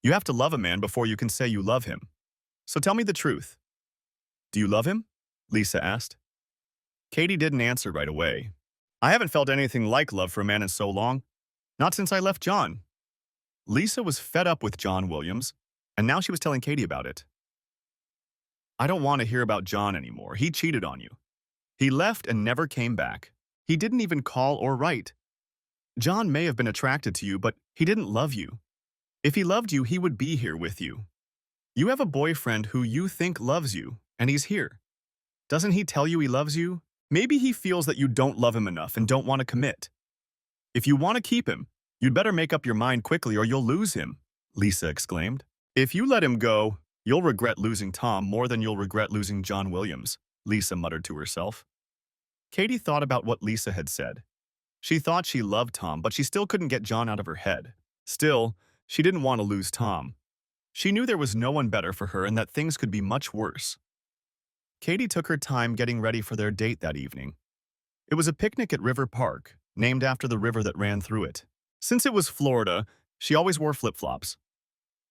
You have to love a man before you can say you love him. So tell me the truth. Do you love him?" Lisa asked. Katie didn't answer right away. "I haven't felt anything like love for a man in so long. Not since I left John." Lisa was fed up with John Williams, and now she was telling Katie about it. "I don't want to hear about John anymore. He cheated on you. He left and never came back. He didn't even call or write. John may have been attracted to you, but he didn't love you. If he loved you, he would be here with you. You have a boyfriend who you think loves you, and he's here. Doesn't he tell you he loves you? Maybe he feels that you don't love him enough and don't want to commit. If you want to keep him, you'd better make up your mind quickly or you'll lose him," Lisa exclaimed. "If you let him go, you'll regret losing Tom more than you'll regret losing John Williams," Lisa muttered to herself. Katie thought about what Lisa had said. She thought she loved Tom, but she still couldn't get John out of her head. Still, she didn't want to lose Tom. She knew there was no one better for her and that things could be much worse. Katie took her time getting ready for their date that evening. It was a picnic at River Park, named after the river that ran through it. Since it was Florida, she always wore flip-flops.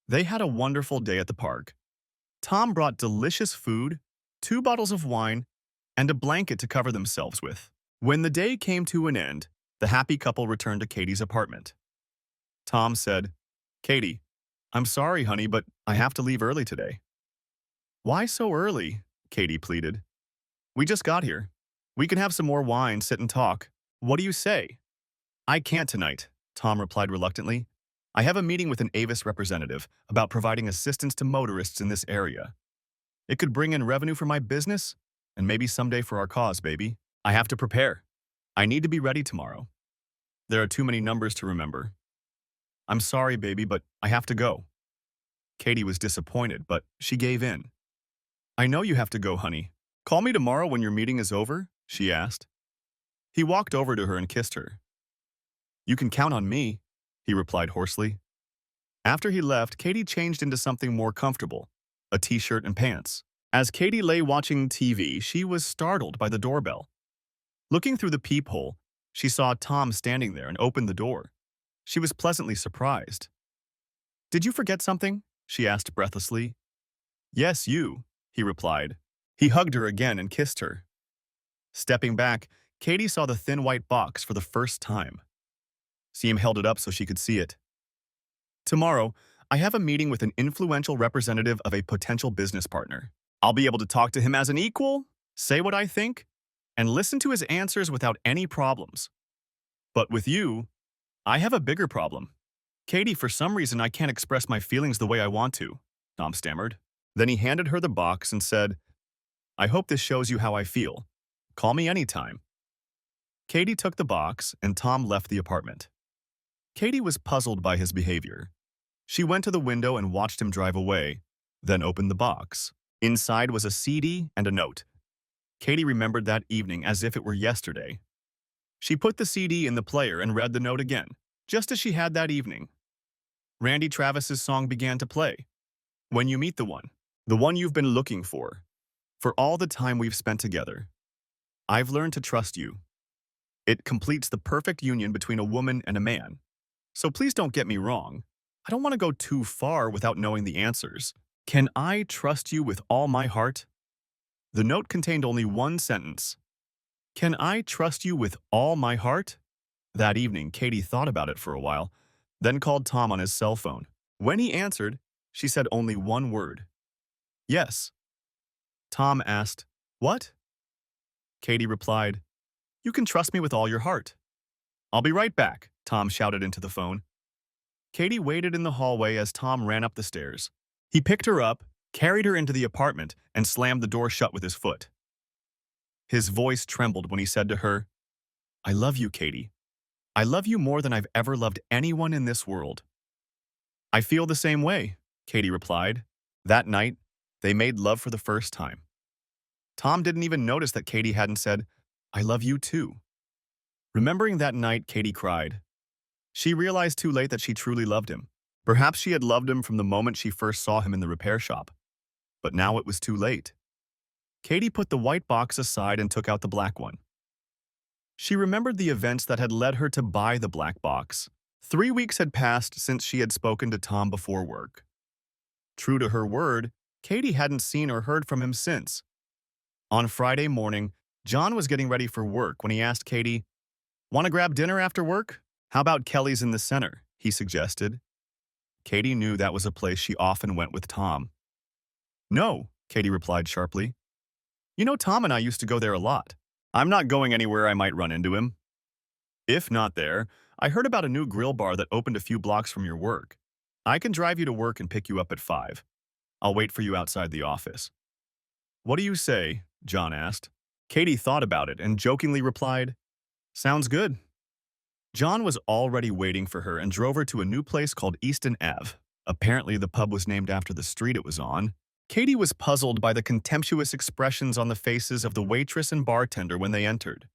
They had a wonderful day at the park. Tom brought delicious food, 2 bottles of wine, and a blanket to cover themselves with. When the day came to an end, the happy couple returned to Katie's apartment. Tom said, "Katie, I'm sorry, honey, but I have to leave early today." "Why so early?" Katie pleaded. "We just got here. We can have some more wine, sit and talk. What do you say?" "I can't tonight," Tom replied reluctantly. "I have a meeting with an Avis representative about providing assistance to motorists in this area. It could bring in revenue for my business, and maybe someday for our cause, baby. I have to prepare. I need to be ready tomorrow. There are too many numbers to remember. I'm sorry, baby, but I have to go." Katie was disappointed, but she gave in. "I know you have to go, honey. Call me tomorrow when your meeting is over?" she asked. He walked over to her and kissed her. "You can count on me," he replied hoarsely. After he left, Katie changed into something more comfortable, a t-shirt and pants. As Katie lay watching TV, she was startled by the doorbell. Looking through the peephole, she saw Tom standing there and opened the door. She was pleasantly surprised. "Did you forget something?" she asked breathlessly. "Yes, you," he replied. He hugged her again and kissed her. Stepping back, Katie saw the thin white box for the first time. Siem held it up so she could see it. "Tomorrow, I have a meeting with an influential representative of a potential business partner. I'll be able to talk to him as an equal, say what I think, and listen to his answers without any problems. But with you, I have a bigger problem. Katie, for some reason I can't express my feelings the way I want to," Tom stammered. Then he handed her the box and said, I hope this shows you how I feel. Call me anytime. Katie took the box, and Tom left the apartment. Katie was puzzled by his behavior. She went to the window and watched him drive away, then opened the box. Inside was a CD and a note. Katie remembered that evening as if it were yesterday. She put the CD in the player and read the note again, just as she had that evening. Randy Travis's song began to play. When you meet the one you've been looking for all the time we've spent together. I've learned to trust you. It completes the perfect union between a woman and a man. So please don't get me wrong. I don't want to go too far without knowing the answers. Can I trust you with all my heart? The note contained only one sentence. Can I trust you with all my heart? That evening, Katie thought about it for a while, then called Tom on his cell phone. When he answered, she said only one word. Yes. Tom asked, What? Katie replied, You can trust me with all your heart. I'll be right back, Tom shouted into the phone. Katie waited in the hallway as Tom ran up the stairs. He picked her up, carried her into the apartment, and slammed the door shut with his foot. His voice trembled when he said to her, I love you, Katie. I love you more than I've ever loved anyone in this world. I feel the same way, Katie replied. That night, they made love for the first time. Tom didn't even notice that Katie hadn't said, I love you too. Remembering that night, Katie cried. She realized too late that she truly loved him. Perhaps she had loved him from the moment she first saw him in the repair shop. But now it was too late. Katie put the white box aside and took out the black one. She remembered the events that had led her to buy the black box. 3 weeks had passed since she had spoken to Tom before work. True to her word, Katie hadn't seen or heard from him since. On Friday morning, John was getting ready for work when he asked Katie, Want to grab dinner after work? How about Kelly's in the center? He suggested. Katie knew that was a place she often went with Tom. No, Katie replied sharply. You know, Tom and I used to go there a lot. I'm not going anywhere I might run into him. If not there, I heard about a new grill bar that opened a few blocks from your work. I can drive you to work and pick you up at 5. I'll wait for you outside the office. What do you say? John asked. Katie thought about it and jokingly replied, Sounds good. John was already waiting for her and drove her to a new place called Easton Ave. Apparently, the pub was named after the street it was on. Katie was puzzled by the contemptuous expressions on the faces of the waitress and bartender when they entered.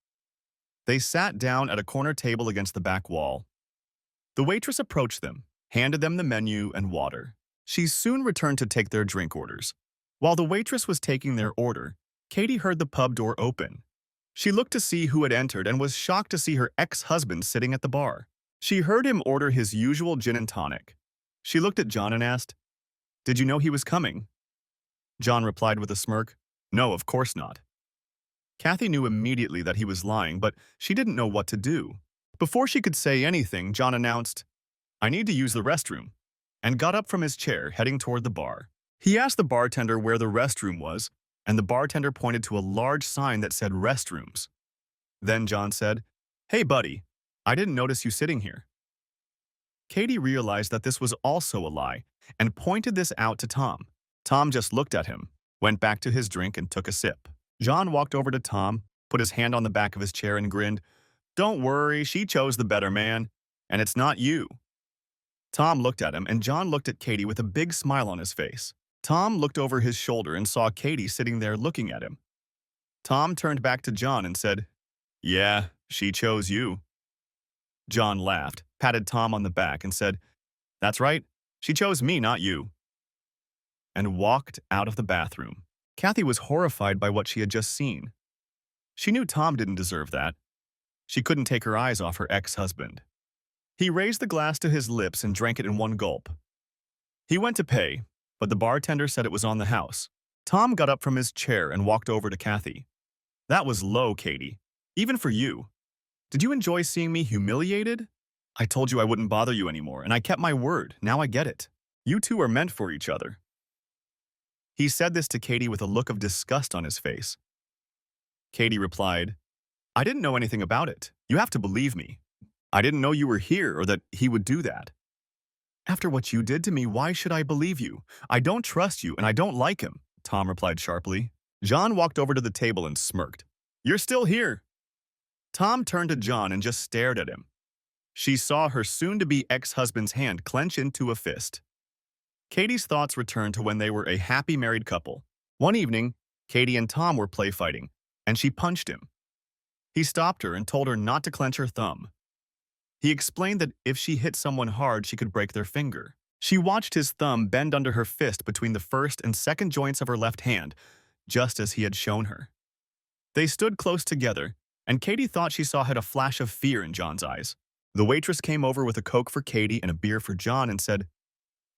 They sat down at a corner table against the back wall. The waitress approached them, handed them the menu and water. She soon returned to take their drink orders. While the waitress was taking their order, Katie heard the pub door open. She looked to see who had entered and was shocked to see her ex-husband sitting at the bar. She heard him order his usual gin and tonic. She looked at John and asked, Did you know he was coming? John replied with a smirk, No, of course not. Kathy knew immediately that he was lying, but she didn't know what to do. Before she could say anything, John announced, I need to use the restroom, and got up from his chair, heading toward the bar. He asked the bartender where the restroom was, and the bartender pointed to a large sign that said restrooms. Then John said, Hey, buddy, I didn't notice you sitting here. Katie realized that this was also a lie and pointed this out to Tom. Tom just looked at him, went back to his drink and took a sip. John walked over to Tom, put his hand on the back of his chair and grinned, Don't worry, she chose the better man, and it's not you. Tom looked at him and John looked at Katie with a big smile on his face. Tom looked over his shoulder and saw Katie sitting there looking at him. Tom turned back to John and said, Yeah, she chose you. John laughed, patted Tom on the back and said, That's right, she chose me, not you, and walked out of the bathroom. Kathy was horrified by what she had just seen. She knew Tom didn't deserve that. She couldn't take her eyes off her ex-husband. He raised the glass to his lips and drank it in one gulp. He went to pay, but the bartender said it was on the house. Tom got up from his chair and walked over to Kathy. That was low, Katie. Even for you. Did you enjoy seeing me humiliated? I told you I wouldn't bother you anymore, and I kept my word. Now I get it. You two are meant for each other. He said this to Katie with a look of disgust on his face. Katie replied, I didn't know anything about it. You have to believe me. I didn't know you were here or that he would do that. After what you did to me, why should I believe you? I don't trust you and I don't like him, Tom replied sharply. John walked over to the table and smirked. "You're still here." Tom turned to John and just stared at him. She saw her soon-to-be ex-husband's hand clench into a fist. Katie's thoughts returned to when they were a happy married couple. One evening, Katie and Tom were play fighting, and she punched him. He stopped her and told her not to clench her thumb. He explained that if she hit someone hard, she could break their finger. She watched his thumb bend under her fist between the first and second joints of her left hand, just as he had shown her. They stood close together, and Katie thought she saw a flash of fear in John's eyes. The waitress came over with a Coke for Katie and a beer for John and said,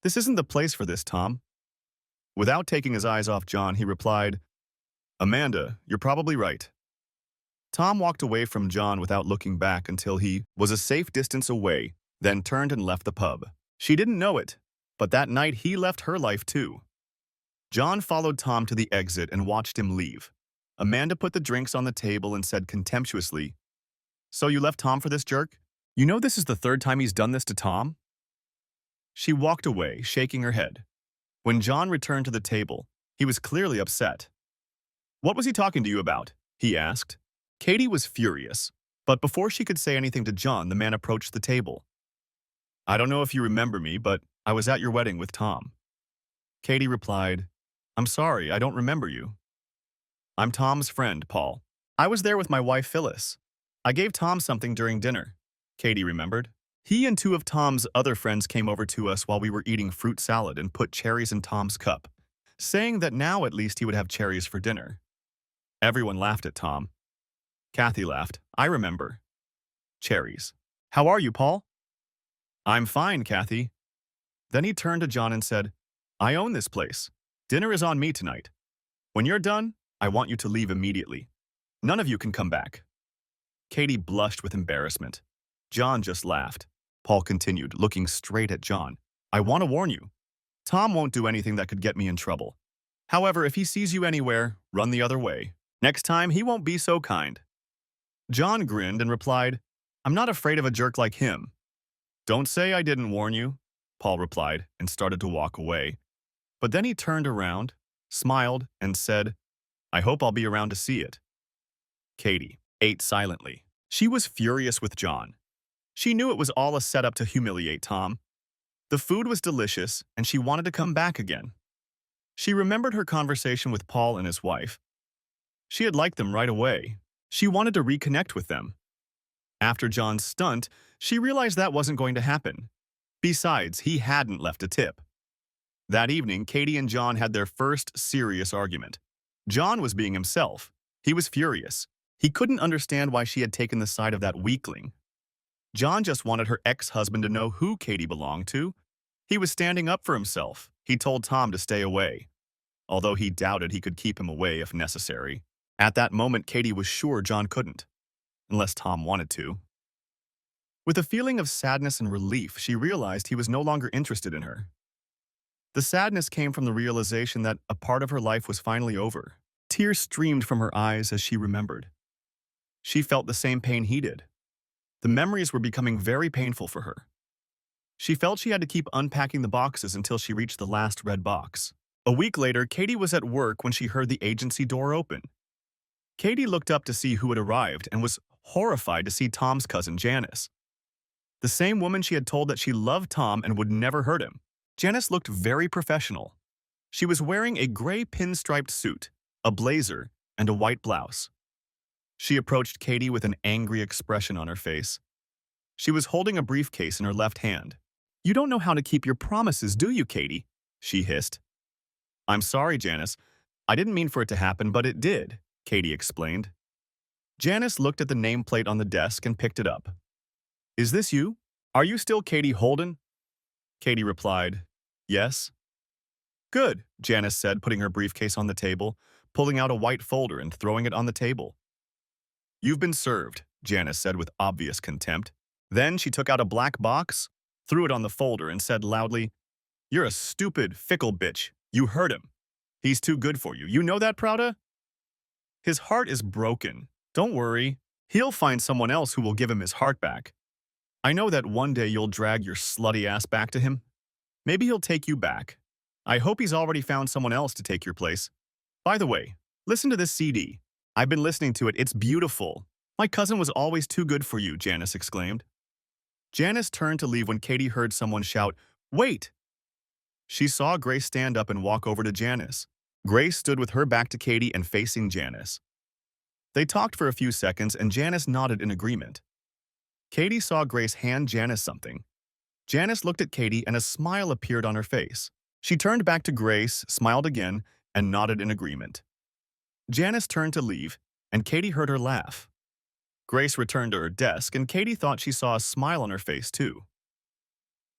"This isn't the place for this, Tom." Without taking his eyes off John, he replied, "Amanda, you're probably right." Tom walked away from John without looking back until he was a safe distance away, then turned and left the pub. She didn't know it, but that night he left her life too. John followed Tom to the exit and watched him leave. Amanda put the drinks on the table and said contemptuously, "So you left Tom for this jerk? You know this is the third time he's done this to Tom?" She walked away, shaking her head. When John returned to the table, he was clearly upset. "What was he talking to you about?" he asked. Katie was furious, but before she could say anything to John, the man approached the table. "I don't know if you remember me, but I was at your wedding with Tom." Katie replied, "I'm sorry, I don't remember you." "I'm Tom's friend, Paul. I was there with my wife, Phyllis. I gave Tom something during dinner." Katie remembered. "He and two of Tom's other friends came over to us while we were eating fruit salad and put cherries in Tom's cup, saying that now at least he would have cherries for dinner." Everyone laughed at Tom. Kathy laughed. "I remember. Cherries. How are you, Paul?" "I'm fine, Kathy." Then he turned to John and said, "I own this place. Dinner is on me tonight. When you're done, I want you to leave immediately. None of you can come back." Katie blushed with embarrassment. John just laughed. Paul continued, looking straight at John. "I want to warn you. Tom won't do anything that could get me in trouble. However, if he sees you anywhere, run the other way. Next time, he won't be so kind." John grinned and replied, "I'm not afraid of a jerk like him." "Don't say I didn't warn you," Paul replied and started to walk away. But then he turned around, smiled, and said, "I hope I'll be around to see it." Katie ate silently. She was furious with John. She knew it was all a setup to humiliate Tom. The food was delicious, and she wanted to come back again. She remembered her conversation with Paul and his wife. She had liked them right away. She wanted to reconnect with them. After John's stunt, she realized that wasn't going to happen. Besides, he hadn't left a tip. That evening, Katie and John had their first serious argument. John was being himself. He was furious. He couldn't understand why she had taken the side of that weakling. John just wanted her ex-husband to know who Katie belonged to. He was standing up for himself. He told Tom to stay away, although he doubted he could keep him away if necessary. At that moment, Katie was sure John couldn't, unless Tom wanted to. With a feeling of sadness and relief, she realized he was no longer interested in her. The sadness came from the realization that a part of her life was finally over. Tears streamed from her eyes as she remembered. She felt the same pain he did. The memories were becoming very painful for her. She felt she had to keep unpacking the boxes until she reached the last red box. A week later, Katie was at work when she heard the agency door open. Katie looked up to see who had arrived and was horrified to see Tom's cousin Janice. The same woman she had told that she loved Tom and would never hurt him. Janice looked very professional. She was wearing a gray pinstriped suit, a blazer, and a white blouse. She approached Katie with an angry expression on her face. She was holding a briefcase in her left hand. "You don't know how to keep your promises, do you, Katie?" she hissed. "I'm sorry, Janice. I didn't mean for it to happen, but it did," Katie explained. Janice looked at the nameplate on the desk and picked it up. "Is this you? Are you still Katie Holden?" Katie replied, "Yes." "Good," Janice said, putting her briefcase on the table, pulling out a white folder and throwing it on the table. "You've been served," Janice said with obvious contempt. Then she took out a black box, threw it on the folder, and said loudly, "You're a stupid, fickle bitch. You hurt him. He's too good for you. You know that, Prouda? His heart is broken. Don't worry. He'll find someone else who will give him his heart back. I know that one day you'll drag your slutty ass back to him. Maybe he'll take you back. I hope he's already found someone else to take your place. By the way, Listen to this CD. I've been listening to it. It's beautiful. My cousin was always too good for you, Janice exclaimed. Janice turned to leave when Katie heard someone shout, "Wait!" She saw Grace stand up and walk over to Janice. Grace stood with her back to Katie and facing Janice. They talked for a few seconds and Janice nodded in agreement. Katie saw Grace hand Janice something. Janice looked at Katie and a smile appeared on her face. She turned back to Grace, smiled again, and nodded in agreement. Janice turned to leave, and Katie heard her laugh. Grace returned to her desk, and Katie thought she saw a smile on her face, too.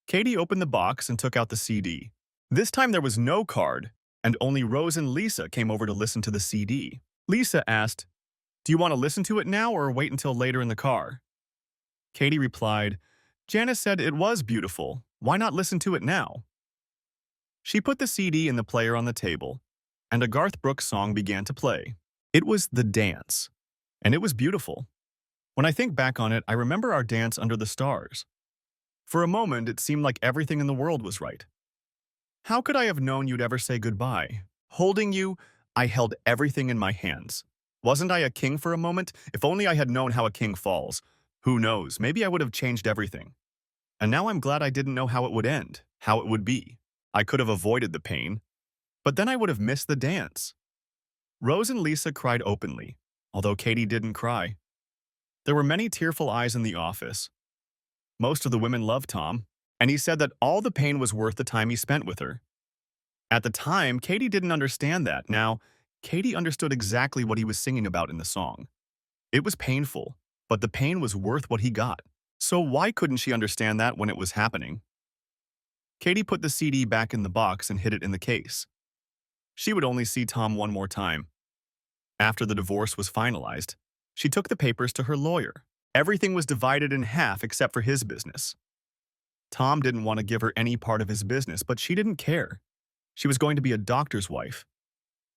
Katie opened the box and took out the CD. This time there was no card, and only Rose and Lisa came over to listen to the CD. Lisa asked, "Do you want to listen to it now or wait until later in the car?" Katie replied, "Janice said it was beautiful. Why not listen to it now?" She put the CD in the player on the table, and a Garth Brooks song began to play. It was The Dance, and it was beautiful. When I think back on it, I remember our dance under the stars. For a moment, it seemed like everything in the world was right. How could I have known you'd ever say goodbye? Holding you, I held everything in my hands. Wasn't I a king for a moment? If only I had known how a king falls. Who knows, maybe I would have changed everything. And now I'm glad I didn't know how it would end, how it would be. I could have avoided the pain, but then I would have missed the dance. Rose and Lisa cried openly, although Katie didn't cry. There were many tearful eyes in the office. Most of the women loved Tom, and he said that all the pain was worth the time he spent with her. At the time, Katie didn't understand that. Now, Katie understood exactly what he was singing about in the song. It was painful, but the pain was worth what he got. So why couldn't she understand that when it was happening? Katie put the CD back in the box and hid it in the case. She would only see Tom one more time. After the divorce was finalized, she took the papers to her lawyer. Everything was divided in half except for his business. Tom didn't want to give her any part of his business, but she didn't care. She was going to be a doctor's wife.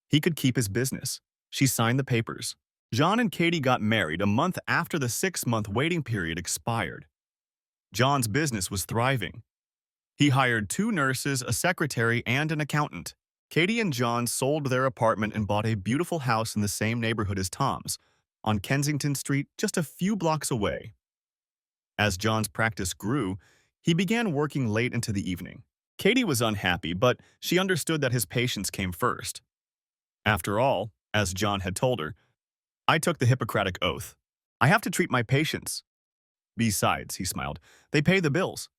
He could keep his business. She signed the papers. John and Katie got married a month after the 6-month waiting period expired. John's business was thriving. He hired 2 nurses, a secretary, and an accountant. Katie and John sold their apartment and bought a beautiful house in the same neighborhood as Tom's, on Kensington Street, just a few blocks away. As John's practice grew, he began working late into the evening. Katie was unhappy, but she understood that his patients came first. After all, as John had told her, "I took the Hippocratic Oath. I have to treat my patients. Besides," he smiled, "they pay the bills."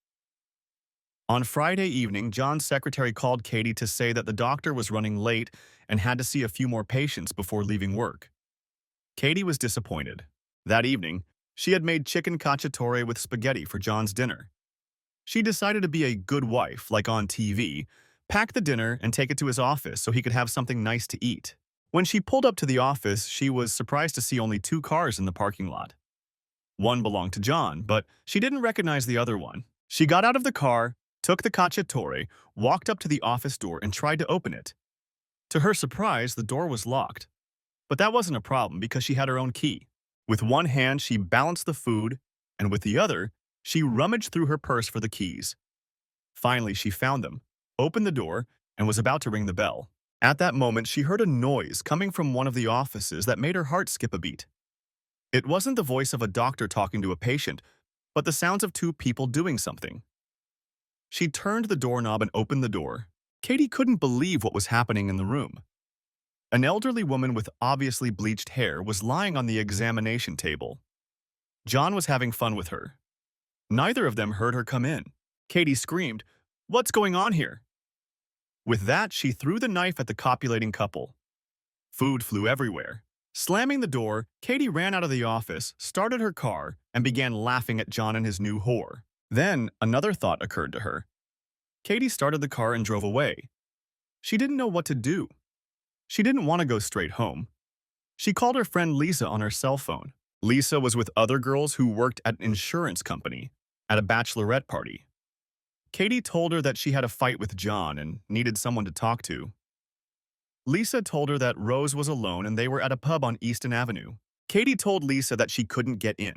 On Friday evening, John's secretary called Katie to say that the doctor was running late and had to see a few more patients before leaving work. Katie was disappointed. That evening, she had made chicken cacciatore with spaghetti for John's dinner. She decided to be a good wife, like on TV, pack the dinner and take it to his office so he could have something nice to eat. When she pulled up to the office, she was surprised to see only 2 cars in the parking lot. One belonged to John, but she didn't recognize the other one. She got out of the car, took the cacciatore, walked up to the office door and tried to open it. To her surprise, the door was locked. But that wasn't a problem because she had her own key. With one hand, she balanced the food, and with the other, she rummaged through her purse for the keys. Finally, she found them, opened the door, and was about to ring the bell. At that moment, she heard a noise coming from one of the offices that made her heart skip a beat. It wasn't the voice of a doctor talking to a patient, but the sounds of 2 people doing something. She turned the doorknob and opened the door. Katie couldn't believe what was happening in the room. An elderly woman with obviously bleached hair was lying on the examination table. John was having fun with her. Neither of them heard her come in. Katie screamed, "What's going on here?" With that, she threw the knife at the copulating couple. Food flew everywhere. Slamming the door, Katie ran out of the office, started her car, and began laughing at John and his new whore. Then, another thought occurred to her. Katie started the car and drove away. She didn't know what to do. She didn't want to go straight home. She called her friend Lisa on her cell phone. Lisa was with other girls who worked at an insurance company at a bachelorette party. Katie told her that she had a fight with John and needed someone to talk to. Lisa told her that Rose was alone and they were at a pub on Easton Avenue. Katie told Lisa that she couldn't get in.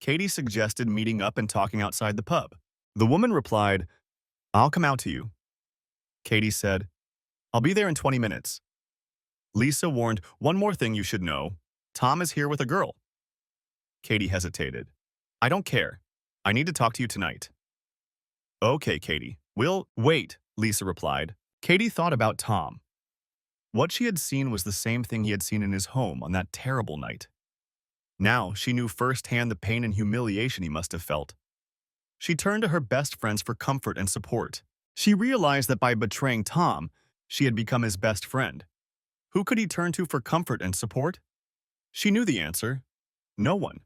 Katie suggested meeting up and talking outside the pub. The woman replied, "I'll come out to you." Katie said, "I'll be there in 20 minutes." Lisa warned, "One more thing you should know. Tom is here with a girl." Katie hesitated. "I don't care. I need to talk to you tonight." "Okay, Katie. We'll wait," Lisa replied. Katie thought about Tom. What she had seen was the same thing he had seen in his home on that terrible night. Now she knew firsthand the pain and humiliation he must have felt. She turned to her best friends for comfort and support. She realized that by betraying Tom, she had become his best friend. Who could he turn to for comfort and support? She knew the answer. No one.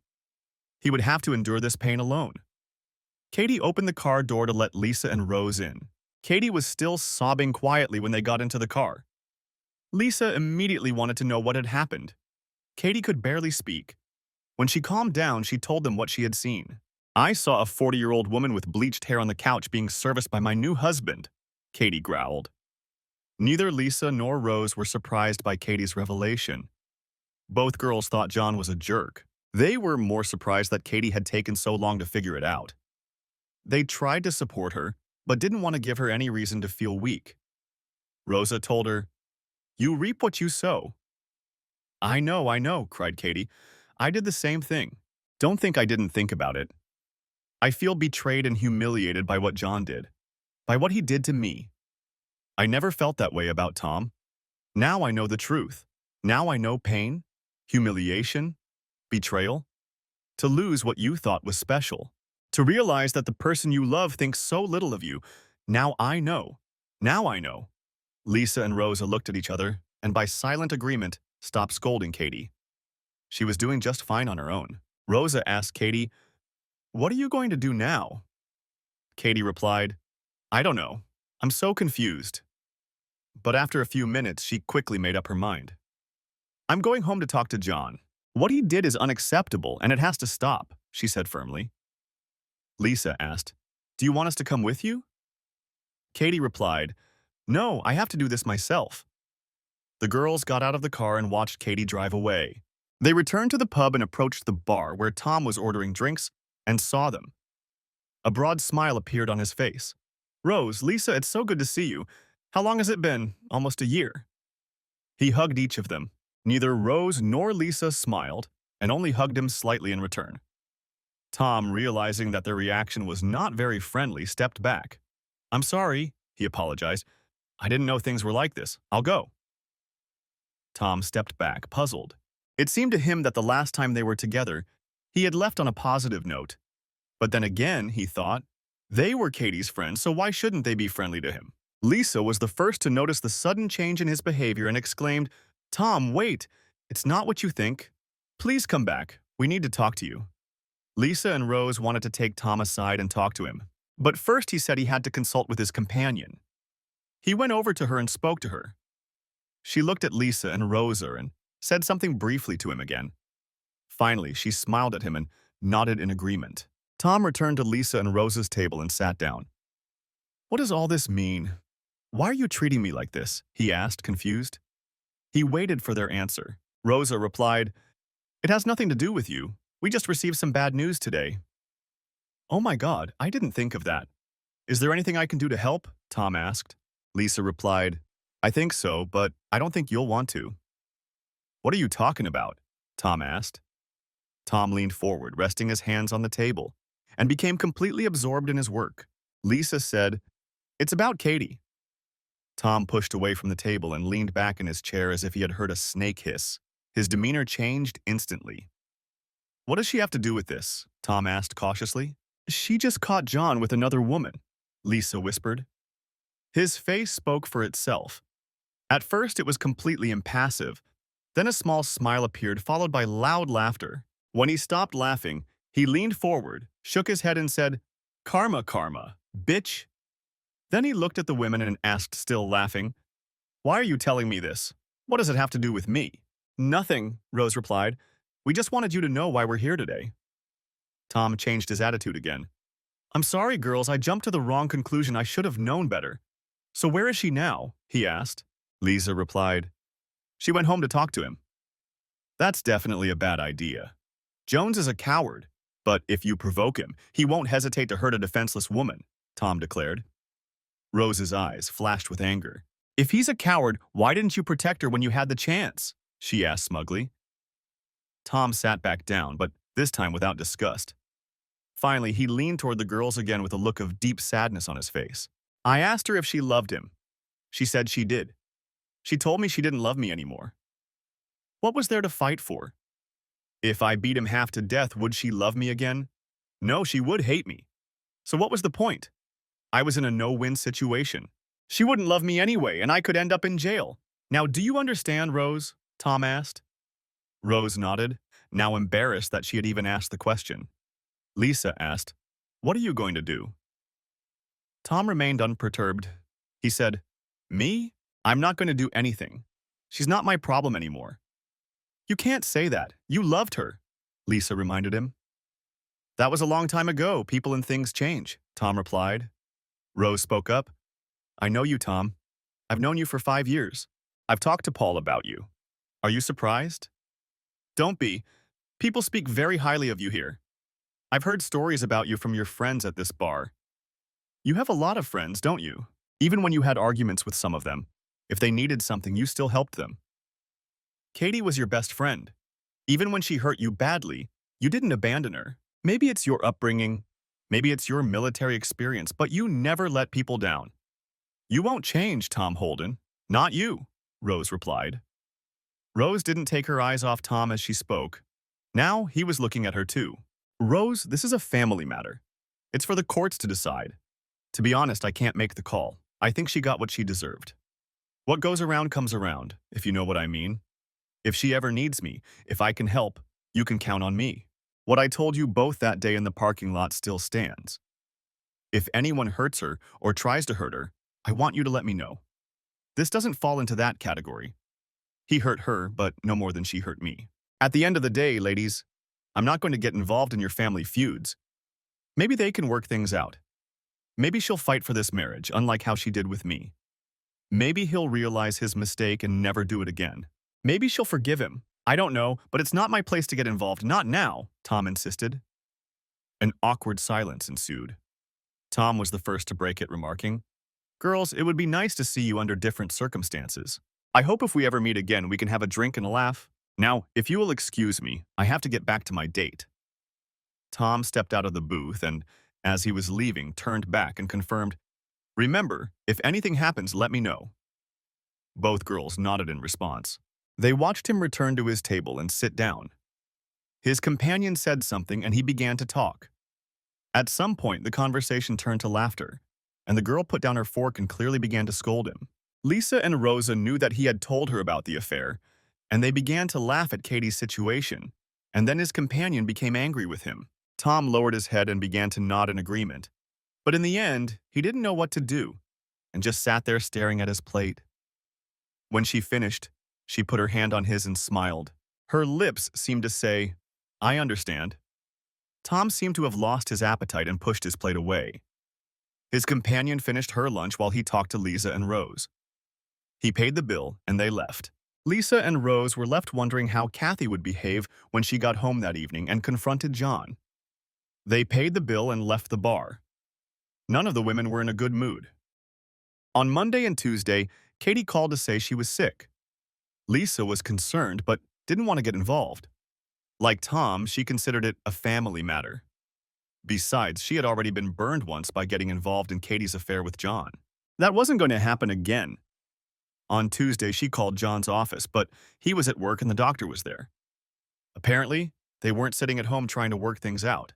He would have to endure this pain alone. Katie opened the car door to let Lisa and Rose in. Katie was still sobbing quietly when they got into the car. Lisa immediately wanted to know what had happened. Katie could barely speak. When she calmed down, she told them what she had seen. "I saw a 40-year-old woman with bleached hair on the couch being serviced by my new husband," Katie growled. Neither Lisa nor Rose were surprised by Katie's revelation. Both girls thought John was a jerk. They were more surprised that Katie had taken so long to figure it out. They tried to support her, but didn't want to give her any reason to feel weak. Rosa told her, "You reap what you sow." I know," cried Katie. "I did the same thing. Don't think I didn't think about it. I feel betrayed and humiliated by what John did, by what he did to me. I never felt that way about Tom. Now I know the truth. Now I know pain, humiliation, betrayal. To lose what you thought was special. To realize that the person you love thinks so little of you. Now I know. Now I know." Lisa and Rosa looked at each other, and by silent agreement, stopped scolding Katie. She was doing just fine on her own. Rosa asked Katie, "What are you going to do now?" Katie replied, "I don't know. I'm so confused." But after a few minutes, she quickly made up her mind. "I'm going home to talk to John. What he did is unacceptable, and it has to stop," she said firmly. Lisa asked, "Do you want us to come with you?" Katie replied, "No, I have to do this myself." The girls got out of the car and watched Katie drive away. They returned to the pub and approached the bar where Tom was ordering drinks and saw them. A broad smile appeared on his face. "Rose, Lisa, it's so good to see you. How long has it been? Almost a year." He hugged each of them. Neither Rose nor Lisa smiled, and only hugged him slightly in return. Tom, realizing that their reaction was not very friendly, stepped back. "I'm sorry," he apologized. "I didn't know things were like this. I'll go." Tom stepped back, puzzled. It seemed to him that the last time they were together, he had left on a positive note. But then again, he thought, they were Katie's friends, so why shouldn't they be friendly to him? Lisa was the first to notice the sudden change in his behavior and exclaimed, "Tom, wait! It's not what you think. Please come back. We need to talk to you." Lisa and Rose wanted to take Tom aside and talk to him. But first he said he had to consult with his companion. He went over to her and spoke to her. She looked at Lisa and Rosa and said something briefly to him again. Finally, she smiled at him and nodded in agreement. Tom returned to Lisa and Rosa's table and sat down. "What does all this mean? Why are you treating me like this?" he asked, confused. He waited for their answer. Rosa replied, "It has nothing to do with you. We just received some bad news today." "Oh my God, I didn't think of that. Is there anything I can do to help?" Tom asked. Lisa replied, "I think so, but I don't think you'll want to." "What are you talking about?" Tom asked. Tom leaned forward, resting his hands on the table, and became completely absorbed in his work. Lisa said, "It's about Katie." Tom pushed away from the table and leaned back in his chair as if he had heard a snake hiss. His demeanor changed instantly. "What does she have to do with this?" Tom asked cautiously. "She just caught John with another woman," Lisa whispered. His face spoke for itself. At first it was completely impassive. Then a small smile appeared, followed by loud laughter. When he stopped laughing, he leaned forward, shook his head and said, "Karma, karma, bitch." Then he looked at the women and asked, still laughing, "Why are you telling me this? What does it have to do with me?" "Nothing," Rose replied. "We just wanted you to know why we're here today." Tom changed his attitude again. "I'm sorry, girls, I jumped to the wrong conclusion. I should have known better." "So where is she now?" he asked. Lisa replied, "She went home to talk to him." "That's definitely a bad idea. Jones is a coward, but if you provoke him, he won't hesitate to hurt a defenseless woman," Tom declared. Rose's eyes flashed with anger. If he's a coward, why didn't you protect her when you had the chance? She asked smugly. Tom sat back down, but this time without disgust. Finally, he leaned toward the girls again with a look of deep sadness on his face. I asked her if she loved him. She said she did. She told me she didn't love me anymore. What was there to fight for? If I beat him half to death, would she love me again? No, she would hate me. So what was the point? I was in a no-win situation. She wouldn't love me anyway, and I could end up in jail. Now, do you understand, Rose? Tom asked. Rose nodded, now embarrassed that she had even asked the question. Lisa asked, what are you going to do? Tom remained unperturbed. He said, me? I'm not going to do anything. She's not my problem anymore. You can't say that. You loved her, Lisa reminded him. That was a long time ago. People and things change, Tom replied. Rose spoke up. I know you, Tom. I've known you for 5 years. I've talked to Paul about you. Are you surprised? Don't be. People speak very highly of you here. I've heard stories about you from your friends at this bar. You have a lot of friends, don't you? Even when you had arguments with some of them. If they needed something, you still helped them. Katie was your best friend. Even when she hurt you badly, you didn't abandon her. Maybe it's your upbringing, maybe it's your military experience, but you never let people down. You won't change, Tom Holden. Not you, Rose replied. Rose didn't take her eyes off Tom as she spoke. Now he was looking at her too. Rose, this is a family matter. It's for the courts to decide. To be honest, I can't make the call. I think she got what she deserved. What goes around comes around, if you know what I mean. If she ever needs me, if I can help, you can count on me. What I told you both that day in the parking lot still stands. If anyone hurts her or tries to hurt her, I want you to let me know. This doesn't fall into that category. He hurt her, but no more than she hurt me. At the end of the day, ladies, I'm not going to get involved in your family feuds. Maybe they can work things out. Maybe she'll fight for this marriage, unlike how she did with me. Maybe he'll realize his mistake and never do it again. Maybe she'll forgive him. I don't know, but it's not my place to get involved. Not now, Tom insisted. An awkward silence ensued. Tom was the first to break it, remarking, Girls, it would be nice to see you under different circumstances. I hope if we ever meet again, we can have a drink and a laugh. Now, if you will excuse me, I have to get back to my date. Tom stepped out of the booth and, as he was leaving, turned back and confirmed, Remember, if anything happens, let me know. Both girls nodded in response. They watched him return to his table and sit down. His companion said something and he began to talk. At some point, the conversation turned to laughter, and the girl put down her fork and clearly began to scold him. Lisa and Rosa knew that he had told her about the affair, and they began to laugh at Katie's situation, and then his companion became angry with him. Tom lowered his head and began to nod in agreement. But in the end, he didn't know what to do, and just sat there staring at his plate. When she finished, she put her hand on his and smiled. Her lips seemed to say, I understand. Tom seemed to have lost his appetite and pushed his plate away. His companion finished her lunch while he talked to Lisa and Rose. He paid the bill, and they left. Lisa and Rose were left wondering how Kathy would behave when she got home that evening and confronted John. They paid the bill and left the bar. None of the women were in a good mood. On Monday and Tuesday, Katie called to say she was sick. Lisa was concerned but didn't want to get involved. Like Tom, she considered it a family matter. Besides, she had already been burned once by getting involved in Katie's affair with John. That wasn't going to happen again. On Tuesday, she called John's office, but he was at work and the doctor was there. Apparently, they weren't sitting at home trying to work things out.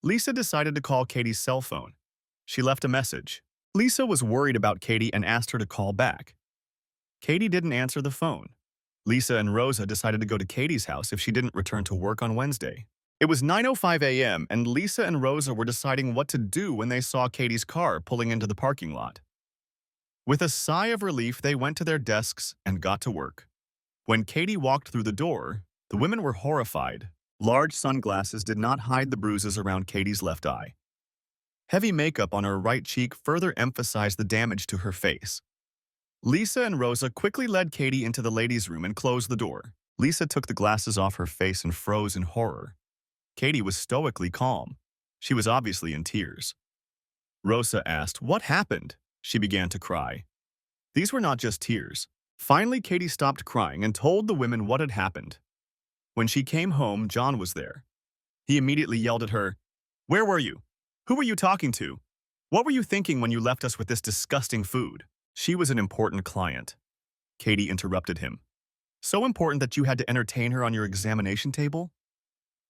Lisa decided to call Katie's cell phone. She left a message. Lisa was worried about Katie and asked her to call back. Katie didn't answer the phone. Lisa and Rosa decided to go to Katie's house if she didn't return to work on Wednesday. It was 9:05 a.m. and Lisa and Rosa were deciding what to do when they saw Katie's car pulling into the parking lot. With a sigh of relief, they went to their desks and got to work. When Katie walked through the door, the women were horrified. Large sunglasses did not hide the bruises around Katie's left eye. Heavy makeup on her right cheek further emphasized the damage to her face. Lisa and Rosa quickly led Katie into the ladies' room and closed the door. Lisa took the glasses off her face and froze in horror. Katie was stoically calm. She was obviously in tears. Rosa asked, "What happened?" She began to cry. These were not just tears. Finally, Katie stopped crying and told the women what had happened. When she came home, John was there. He immediately yelled at her, "Where were you? Who were you talking to? What were you thinking when you left us with this disgusting food?" She was an important client. Katie interrupted him. "So important that you had to entertain her on your examination table?"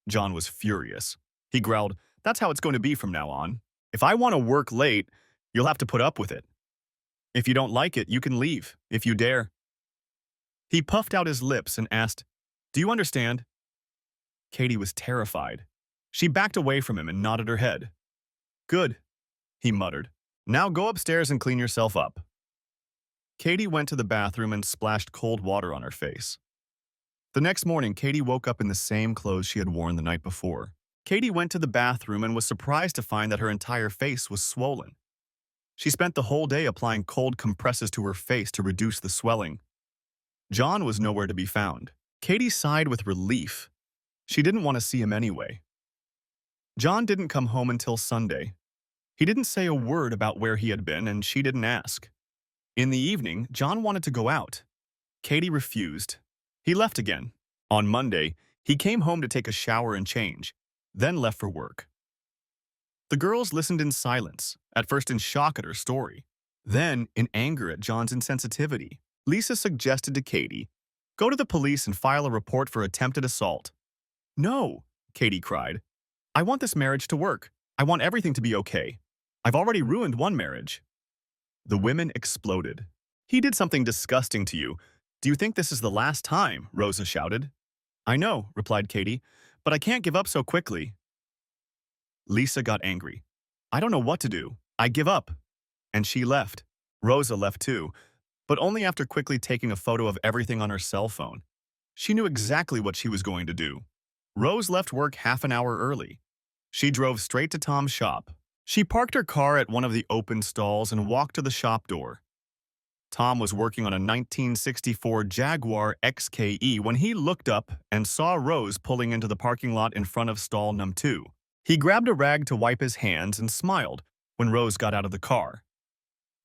John was furious. He growled, "That's how it's going to be from now on. If I want to work late, you'll have to put up with it. If you don't like it, you can leave, if you dare." He puffed out his lips and asked, "Do you understand?" Katie was terrified. She backed away from him and nodded her head. "Good," he muttered. "Now go upstairs and clean yourself up." Katie went to the bathroom and splashed cold water on her face. The next morning, Katie woke up in the same clothes she had worn the night before. Katie went to the bathroom and was surprised to find that her entire face was swollen. She spent the whole day applying cold compresses to her face to reduce the swelling. John was nowhere to be found. Katie sighed with relief. She didn't want to see him anyway. John didn't come home until Sunday. He didn't say a word about where he had been, and she didn't ask. In the evening, John wanted to go out. Katie refused. He left again. On Monday, he came home to take a shower and change, then left for work. The girls listened in silence, at first in shock at her story, then in anger at John's insensitivity. Lisa suggested to Katie, "Go to the police and file a report for attempted assault." "No," Katie cried. "I want this marriage to work. I want everything to be okay. I've already ruined one marriage." The women exploded. "He did something disgusting to you. Do you think this is the last time?" Rosa shouted. "I know," replied Katie, "but I can't give up so quickly." Lisa got angry. "I don't know what to do. I give up." And she left. Rosa left too, but only after quickly taking a photo of everything on her cell phone. She knew exactly what she was going to do. Rose left work half an hour early. She drove straight to Tom's shop. She parked her car at one of the open stalls and walked to the shop door. Tom was working on a 1964 Jaguar XKE when he looked up and saw Rose pulling into the parking lot in front of stall num 2. He grabbed a rag to wipe his hands and smiled when Rose got out of the car.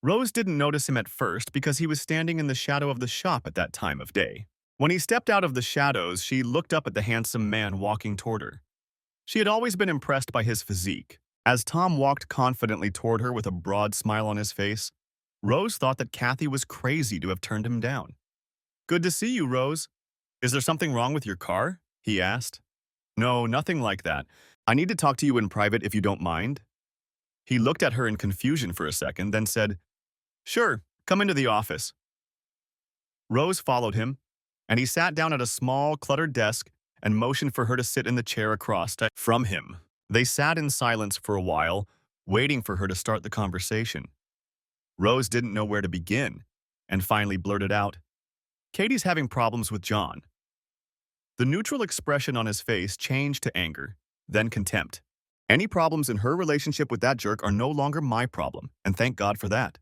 Rose didn't notice him at first because he was standing in the shadow of the shop at that time of day. When he stepped out of the shadows, she looked up at the handsome man walking toward her. She had always been impressed by his physique. As Tom walked confidently toward her with a broad smile on his face, Rose thought that Kathy was crazy to have turned him down. "Good to see you, Rose. Is there something wrong with your car?" he asked. "No, nothing like that. I need to talk to you in private if you don't mind." He looked at her in confusion for a second, then said, "Sure, come into the office." Rose followed him, and he sat down at a small, cluttered desk and motioned for her to sit in the chair across from him. They sat in silence for a while, waiting for her to start the conversation. Rose didn't know where to begin, and finally blurted out, "Katie's having problems with John." The neutral expression on his face changed to anger, then contempt. "Any problems in her relationship with that jerk are no longer my problem, and thank God for that."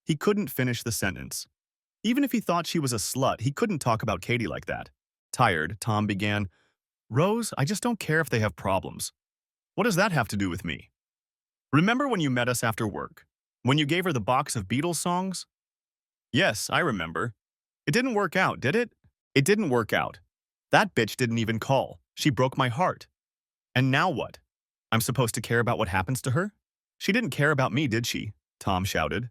He couldn't finish the sentence. Even if he thought she was a slut, he couldn't talk about Katie like that. Tired, Tom began, "Rose, I just don't care if they have problems. What does that have to do with me? Remember when you met us after work? When you gave her the box of Beatles songs?" "Yes, I remember. It didn't work out, did it?" "It didn't work out. That bitch didn't even call. She broke my heart. And now what? I'm supposed to care about what happens to her?" "She didn't care about me, did she?" Tom shouted.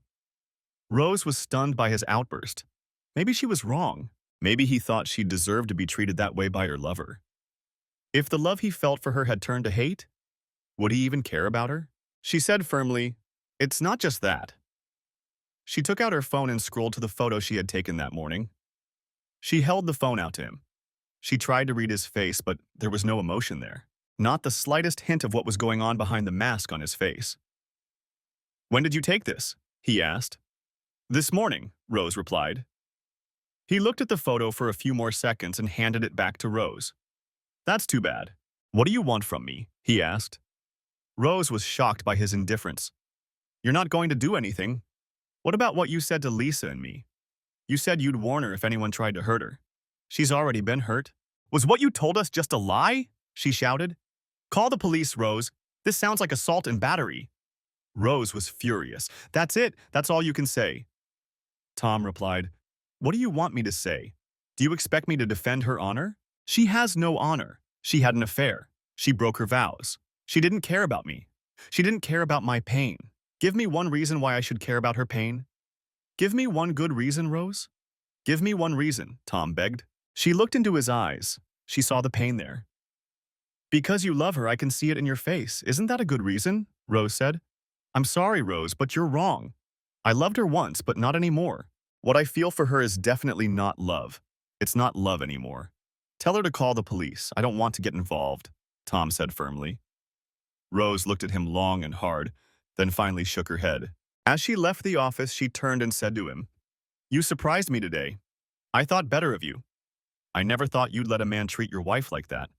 Rose was stunned by his outburst. Maybe she was wrong. Maybe he thought she deserved to be treated that way by her lover. If the love he felt for her had turned to hate, would he even care about her? She said firmly, "It's not just that." She took out her phone and scrolled to the photo she had taken that morning. She held the phone out to him. She tried to read his face, but there was no emotion there. Not the slightest hint of what was going on behind the mask on his face. "When did you take this?" he asked. "This morning," Rose replied. He looked at the photo for a few more seconds and handed it back to Rose. "That's too bad. What do you want from me?" he asked. Rose was shocked by his indifference. "You're not going to do anything. What about what you said to Lisa and me? You said you'd warn her if anyone tried to hurt her. She's already been hurt." "Was what you told us just a lie?" she shouted. "Call the police, Rose. This sounds like assault and battery." Rose was furious. "That's it. That's all you can say. Tom replied. What do you want me to say? Do you expect me to defend her honor? She has no honor. She had an affair. She broke her vows. She didn't care about me. She didn't care about my pain. Give me one reason why I should care about her pain. Give me one good reason, Rose. Give me one reason, Tom begged. She looked into his eyes. She saw the pain there. Because you love her, I can see it in your face. Isn't that a good reason? Rose said. I'm sorry, Rose, but you're wrong. I loved her once, but not anymore. What I feel for her is definitely not love. It's not love anymore. Tell her to call the police. I don't want to get involved, Tom said firmly. Rose looked at him long and hard, then finally shook her head. As she left the office, she turned and said to him, You surprised me today. I thought better of you. I never thought you'd let a man treat your wife like that.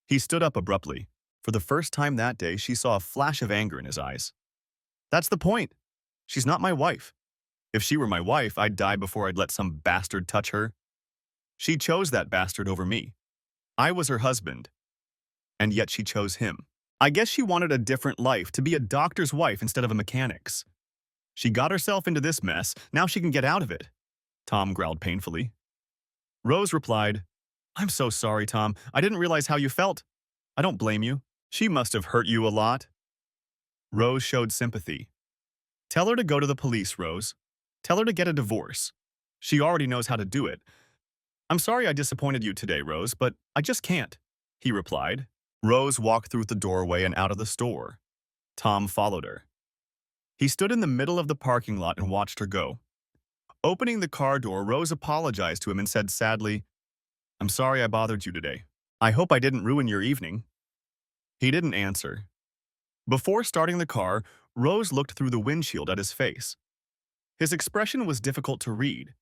He stood up abruptly. For the first time that day, she saw a flash of anger in his eyes. That's the point. She's not my wife. If she were my wife, I'd die before I'd let some bastard touch her. She chose that bastard over me. I was her husband, and yet she chose him. I guess she wanted a different life, to be a doctor's wife instead of a mechanic's. She got herself into this mess, now she can get out of it. Tom growled painfully. Rose replied, I'm so sorry, Tom. I didn't realize how you felt. I don't blame you. She must have hurt you a lot. Rose showed sympathy. Tell her to go to the police, Rose. Tell her to get a divorce. She already knows how to do it. I'm sorry I disappointed you today, Rose, but I just can't, he replied. Rose walked through the doorway and out of the store. Tom followed her. He stood in the middle of the parking lot and watched her go. Opening the car door, Rose apologized to him and said sadly, I'm sorry I bothered you today. I hope I didn't ruin your evening. He didn't answer. Before starting the car, Rose looked through the windshield at his face. His expression was difficult to read.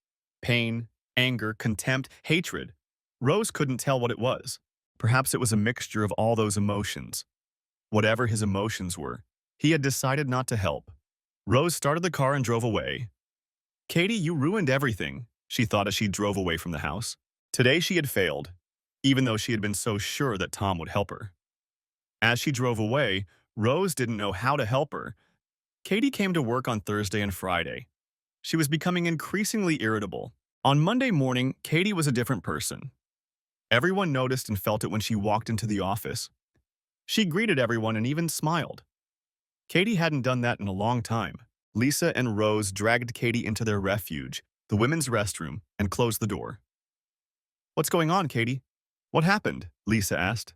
Pain, anger, contempt, hatred. Rose couldn't tell what it was. Perhaps it was a mixture of all those emotions. Whatever his emotions were, he had decided not to help. Rose started the car and drove away. Katie, you ruined everything, she thought as she drove away from the house. Today she had failed, even though she had been so sure that Tom would help her. As she drove away, Rose didn't know how to help her. Katie came to work on Thursday and Friday. She was becoming increasingly irritable. On Monday morning, Katie was a different person. Everyone noticed and felt it when she walked into the office. She greeted everyone and even smiled. Katie hadn't done that in a long time. Lisa and Rose dragged Katie into their refuge, the women's restroom, and closed the door. What's going on, Katie? What happened? Lisa asked.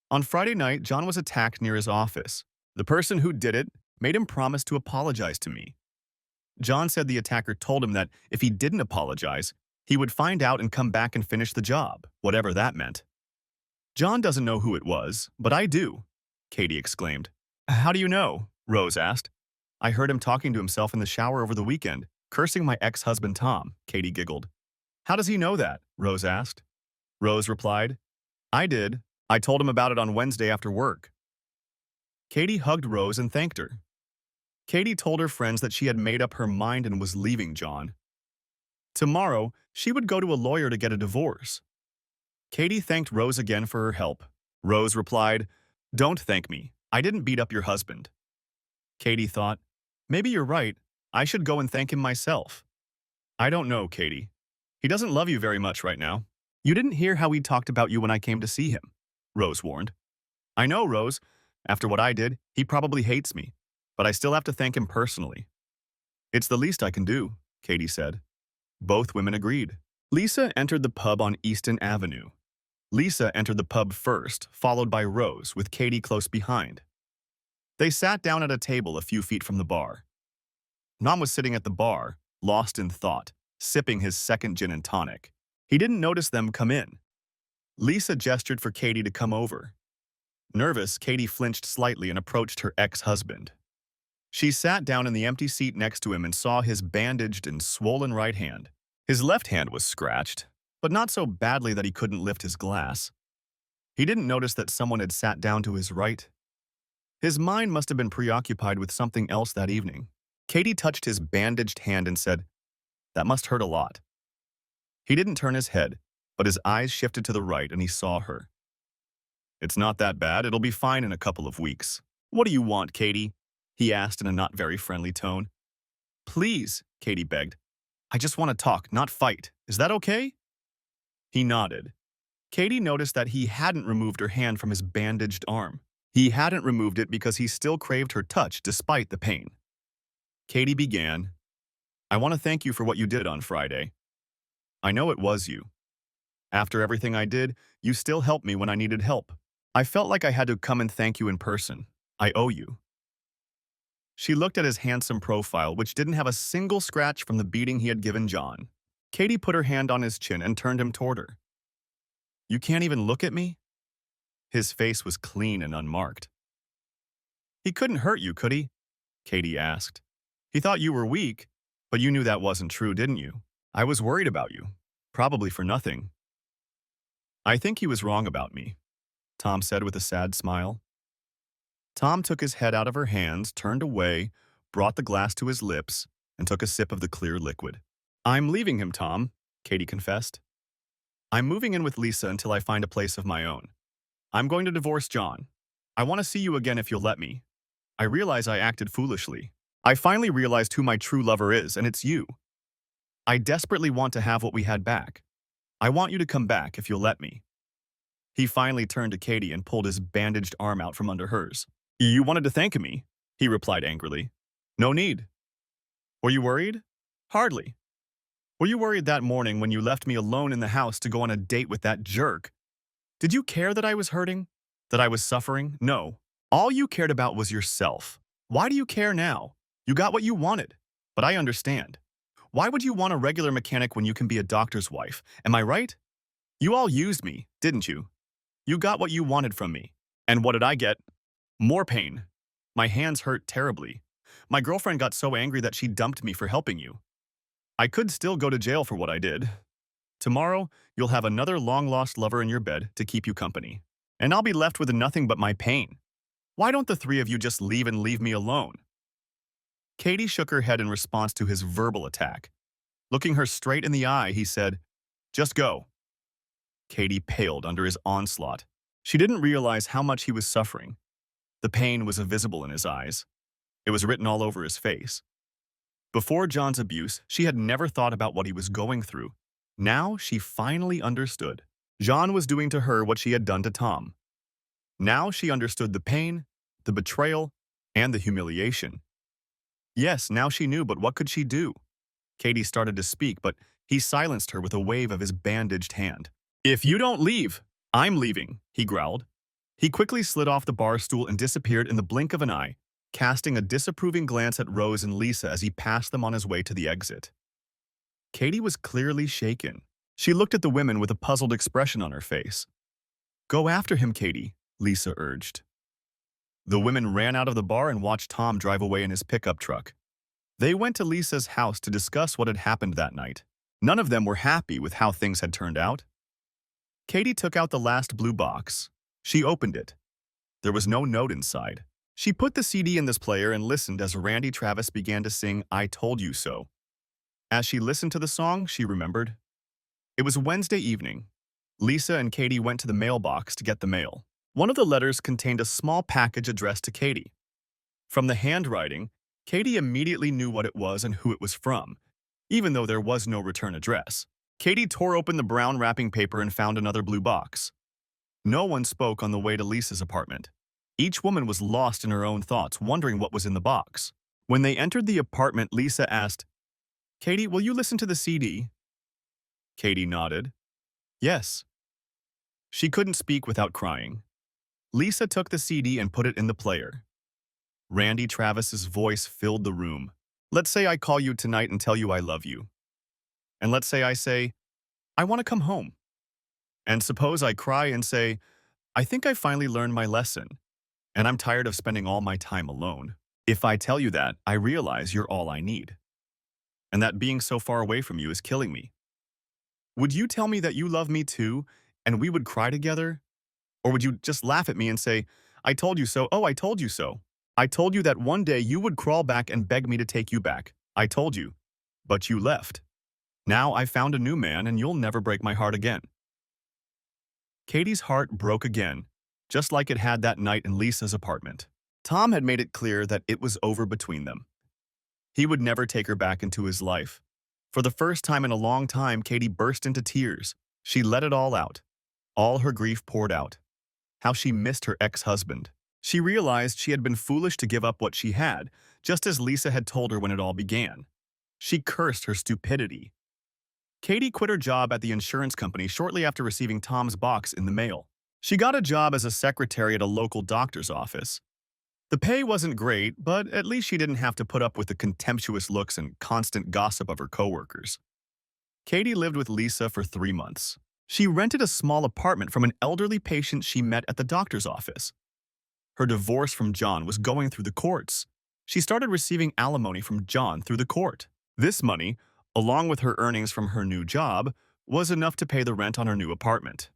On Friday night, John was attacked near his office. The person who did it made him promise to apologize to me. John said the attacker told him that if he didn't apologize, he would find out and come back and finish the job, whatever that meant. John doesn't know who it was, but I do, Katie exclaimed. How do you know? Rose asked. I heard him talking to himself in the shower over the weekend, cursing my ex-husband Tom, Katie giggled. How does he know that? Rose asked. Rose replied, I did. I told him about it on Wednesday after work. Katie hugged Rose and thanked her. Katie told her friends that she had made up her mind and was leaving John. Tomorrow, she would go to a lawyer to get a divorce. Katie thanked Rose again for her help. Rose replied, Don't thank me. I didn't beat up your husband. Katie thought, maybe you're right. I should go and thank him myself. I don't know, Katie. He doesn't love you very much right now. You didn't hear how he talked about you when I came to see him, Rose warned. I know, Rose. After what I did, he probably hates me, but I still have to thank him personally. It's the least I can do, Katie said. Both women agreed. Lisa entered the pub on Easton Avenue. Lisa entered the pub first, followed by Rose, with Katie close behind. They sat down at a table a few feet from the bar. Nam was sitting at the bar, lost in thought, sipping his second gin and tonic. He didn't notice them come in. Lisa gestured for Katie to come over. Nervous, Katie flinched slightly and approached her ex-husband. She sat down in the empty seat next to him and saw his bandaged and swollen right hand. His left hand was scratched, but not so badly that he couldn't lift his glass. He didn't notice that someone had sat down to his right. His mind must have been preoccupied with something else that evening. Katie touched his bandaged hand and said, That must hurt a lot. He didn't turn his head, but his eyes shifted to the right and he saw her. It's not that bad. It'll be fine in a couple of weeks. What do you want, Katie? He asked in a not very friendly tone. Please, Katie begged. I just want to talk, not fight. Is that okay? He nodded. Katie noticed that he hadn't removed her hand from his bandaged arm. He hadn't removed it because he still craved her touch despite the pain. Katie began, I want to thank you for what you did on Friday. I know it was you. After everything I did, you still helped me when I needed help. I felt like I had to come and thank you in person. I owe you. She looked at his handsome profile, which didn't have a single scratch from the beating he had given John. Katie put her hand on his chin and turned him toward her. You can't even look at me? His face was clean and unmarked. He couldn't hurt you, could he? Katie asked. He thought you were weak, but you knew that wasn't true, didn't you? I was worried about you. Probably for nothing. I think he was wrong about me, Tom said with a sad smile. Tom took his head out of her hands, turned away, brought the glass to his lips, and took a sip of the clear liquid. I'm leaving him, Tom, Katie confessed. I'm moving in with Lisa until I find a place of my own. I'm going to divorce John. I want to see you again if you'll let me. I realize I acted foolishly. I finally realized who my true lover is, and it's you. I desperately want to have what we had back. I want you to come back if you'll let me. He finally turned to Katie and pulled his bandaged arm out from under hers. You wanted to thank me, he replied angrily. No need. Were you worried? Hardly. Were you worried that morning when you left me alone in the house to go on a date with that jerk? Did you care that I was hurting? That I was suffering? No. All you cared about was yourself. Why do you care now? You got what you wanted. But I understand. Why would you want a regular mechanic when you can be a doctor's wife? Am I right? You all used me, didn't you? You got what you wanted from me. And what did I get? More pain. My hands hurt terribly. My girlfriend got so angry that she dumped me for helping you. I could still go to jail for what I did. Tomorrow, you'll have another long-lost lover in your bed to keep you company. And I'll be left with nothing but my pain. Why don't the three of you just leave and leave me alone? Katie shook her head in response to his verbal attack. Looking her straight in the eye, he said, Just go. Katie paled under his onslaught. She didn't realize how much he was suffering. The pain was visible in his eyes. It was written all over his face. Before John's abuse, she had never thought about what he was going through. Now she finally understood. John was doing to her what she had done to Tom. Now she understood the pain, the betrayal, and the humiliation. Yes, now she knew, but what could she do? Katie started to speak, but he silenced her with a wave of his bandaged hand. If you don't leave, I'm leaving, he growled. He quickly slid off the bar stool and disappeared in the blink of an eye, casting a disapproving glance at Rose and Lisa as he passed them on his way to the exit. Katie was clearly shaken. She looked at the women with a puzzled expression on her face. Go after him, Katie, Lisa urged. The women ran out of the bar and watched Tom drive away in his pickup truck. They went to Lisa's house to discuss what had happened that night. None of them were happy with how things had turned out. Katie took out the last blue box. She opened it. There was no note inside. She put the CD in this player and listened as Randy Travis began to sing I Told You So. As she listened to the song, she remembered. It was Wednesday evening. Lisa and Katie went to the mailbox to get the mail. One of the letters contained a small package addressed to Katie. From the handwriting, Katie immediately knew what it was and who it was from, even though there was no return address. Katie tore open the brown wrapping paper and found another blue box. No one spoke on the way to Lisa's apartment. Each woman was lost in her own thoughts, wondering what was in the box. When they entered the apartment, Lisa asked, Katie, will you listen to the CD? Katie nodded. Yes. She couldn't speak without crying. Lisa took the CD and put it in the player. Randy Travis's voice filled the room. Let's say I call you tonight and tell you I love you. And let's say I say, I want to come home. And suppose I cry and say, I think I finally learned my lesson, and I'm tired of spending all my time alone. If I tell you that, I realize you're all I need, and that being so far away from you is killing me. Would you tell me that you love me too, and we would cry together? Or would you just laugh at me and say, I told you so, oh, I told you so. I told you that one day you would crawl back and beg me to take you back. I told you, but you left. Now I found a new man and you'll never break my heart again. Katie's heart broke again, just like it had that night in Lisa's apartment. Tom had made it clear that it was over between them. He would never take her back into his life. For the first time in a long time, Katie burst into tears. She let it all out. All her grief poured out. How she missed her ex-husband. She realized she had been foolish to give up what she had, just as Lisa had told her when it all began. She cursed her stupidity. Katie quit her job at the insurance company shortly after receiving Tom's box in the mail. She got a job as a secretary at a local doctor's office. The pay wasn't great, but at least she didn't have to put up with the contemptuous looks and constant gossip of her coworkers. Katie lived with Lisa for 3 months. She rented a small apartment from an elderly patient she met at the doctor's office. Her divorce from John was going through the courts. She started receiving alimony from John through the court. This money, along with her earnings from her new job, was enough to pay the rent on her new apartment.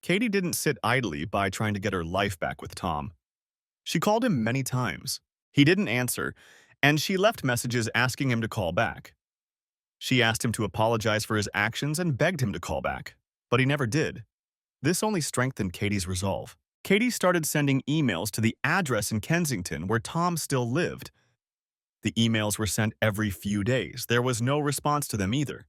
Katie didn't sit idly by trying to get her life back with Tom. She called him many times. He didn't answer, and she left messages asking him to call back. She asked him to apologize for his actions and begged him to call back, but he never did. This only strengthened Katie's resolve. Katie started sending emails to the address in Kensington where Tom still lived. The emails were sent every few days. There was no response to them either.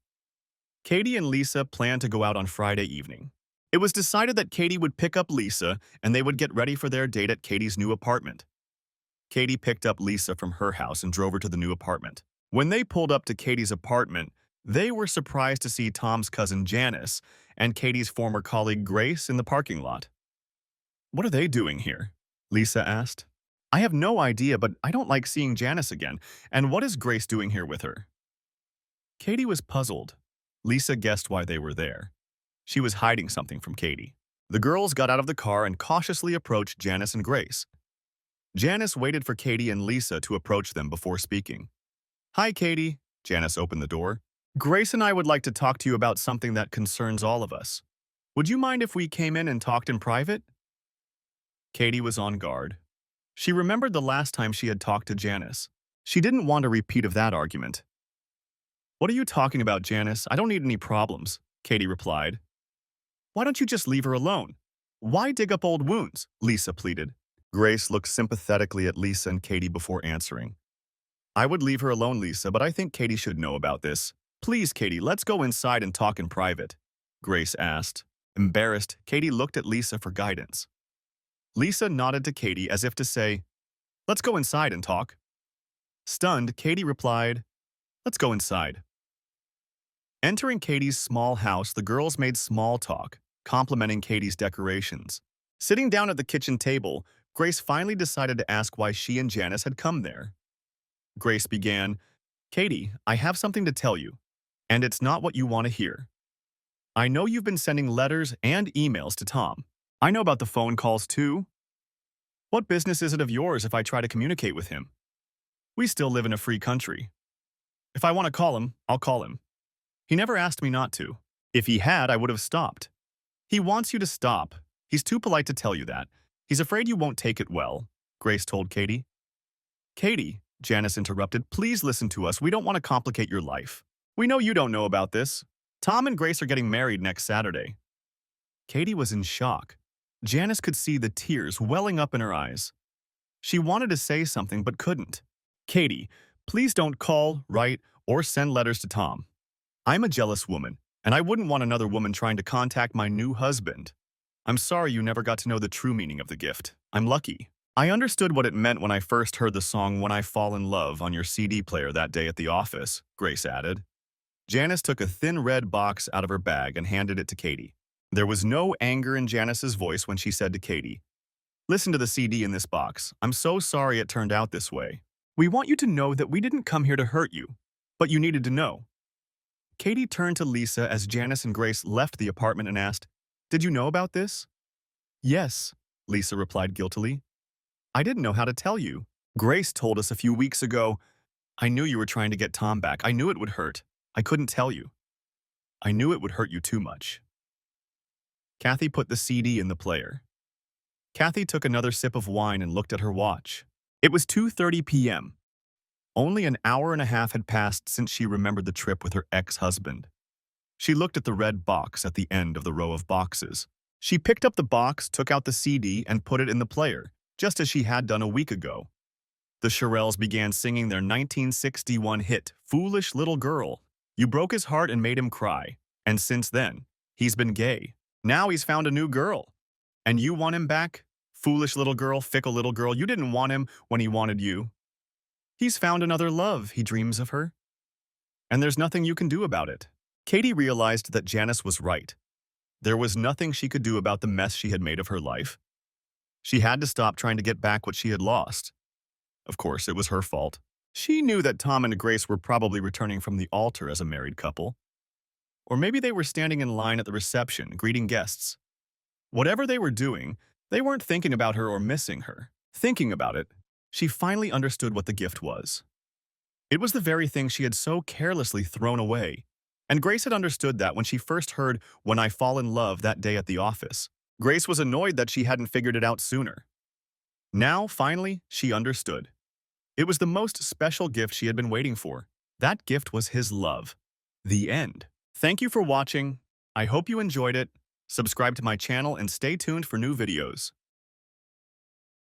Katie and Lisa planned to go out on Friday evening. It was decided that Katie would pick up Lisa and they would get ready for their date at Katie's new apartment. Katie picked up Lisa from her house and drove her to the new apartment. When they pulled up to Katie's apartment, they were surprised to see Tom's cousin Janice and Katie's former colleague Grace in the parking lot. "What are they doing here?" Lisa asked. "I have no idea, but I don't like seeing Janice again. And what is Grace doing here with her?" Katie was puzzled. Lisa guessed why they were there. She was hiding something from Katie. The girls got out of the car and cautiously approached Janice and Grace. Janice waited for Katie and Lisa to approach them before speaking. "Hi, Katie." Janice opened the door. "Grace and I would like to talk to you about something that concerns all of us. Would you mind if we came in and talked in private?" Katie was on guard. She remembered the last time she had talked to Janice. She didn't want a repeat of that argument. "What are you talking about, Janice? I don't need any problems," Katie replied. "Why don't you just leave her alone? Why dig up old wounds?" Lisa pleaded. Grace looked sympathetically at Lisa and Katie before answering. "I would leave her alone, Lisa, but I think Katie should know about this. Please, Katie, let's go inside and talk in private," Grace asked. Embarrassed, Katie looked at Lisa for guidance. Lisa nodded to Katie as if to say, "Let's go inside and talk." Stunned, Katie replied, "Let's go inside." Entering Katie's small house, the girls made small talk, complimenting Katie's decorations. Sitting down at the kitchen table, Grace finally decided to ask why she and Janice had come there. Grace began, "Katie, I have something to tell you, and it's not what you want to hear. I know you've been sending letters and emails to Tom. I know about the phone calls too. What business is it of yours if I try to communicate with him? We still live in a free country. If I want to call him, I'll call him. He never asked me not to. If he had, I would have stopped. He wants you to stop. He's too polite to tell you that. He's afraid you won't take it well," Grace told Katie. "Katie," Janice interrupted, "please listen to us. We don't want to complicate your life. We know you don't know about this. Tom and Grace are getting married next Saturday." Katie was in shock. Janice could see the tears welling up in her eyes. She wanted to say something but couldn't. "Katie, please don't call, write, or send letters to Tom. I'm a jealous woman, and I wouldn't want another woman trying to contact my new husband. I'm sorry you never got to know the true meaning of the gift. I'm lucky. I understood what it meant when I first heard the song When I Fall in Love on your CD player that day at the office," Grace added. Janice took a thin red box out of her bag and handed it to Katie. There was no anger in Janice's voice when she said to Katie, "Listen to the CD in this box. I'm so sorry it turned out this way. We want you to know that we didn't come here to hurt you, but you needed to know." Katie turned to Lisa as Janice and Grace left the apartment and asked, "Did you know about this?" "Yes," Lisa replied guiltily. "I didn't know how to tell you. Grace told us a few weeks ago. I knew you were trying to get Tom back. I knew it would hurt. I couldn't tell you. I knew it would hurt you too much." Kathy put the CD in the player. Kathy took another sip of wine and looked at her watch. It was 2:30 p.m. Only an hour and a half had passed since she remembered the trip with her ex-husband. She looked at the red box at the end of the row of boxes. She picked up the box, took out the CD, and put it in the player, just as she had done a week ago. The Shirelles began singing their 1961 hit, "Foolish Little Girl." You broke his heart and made him cry. And since then, he's been gay. Now he's found a new girl. And you want him back? Foolish little girl, fickle little girl, you didn't want him when he wanted you. He's found another love, he dreams of her. And there's nothing you can do about it. Katie realized that Janice was right. There was nothing she could do about the mess she had made of her life. She had to stop trying to get back what she had lost. Of course, it was her fault. She knew that Tom and Grace were probably returning from the altar as a married couple. Or maybe they were standing in line at the reception, greeting guests. Whatever they were doing, they weren't thinking about her or missing her. Thinking about it, she finally understood what the gift was. It was the very thing she had so carelessly thrown away. And Grace had understood that when she first heard "When I Fall in Love" that day at the office. Grace was annoyed that she hadn't figured it out sooner. Now, finally, she understood. It was the most special gift she had been waiting for. That gift was his love. The end. Thank you for watching. I hope you enjoyed it. Subscribe to my channel and stay tuned for new videos.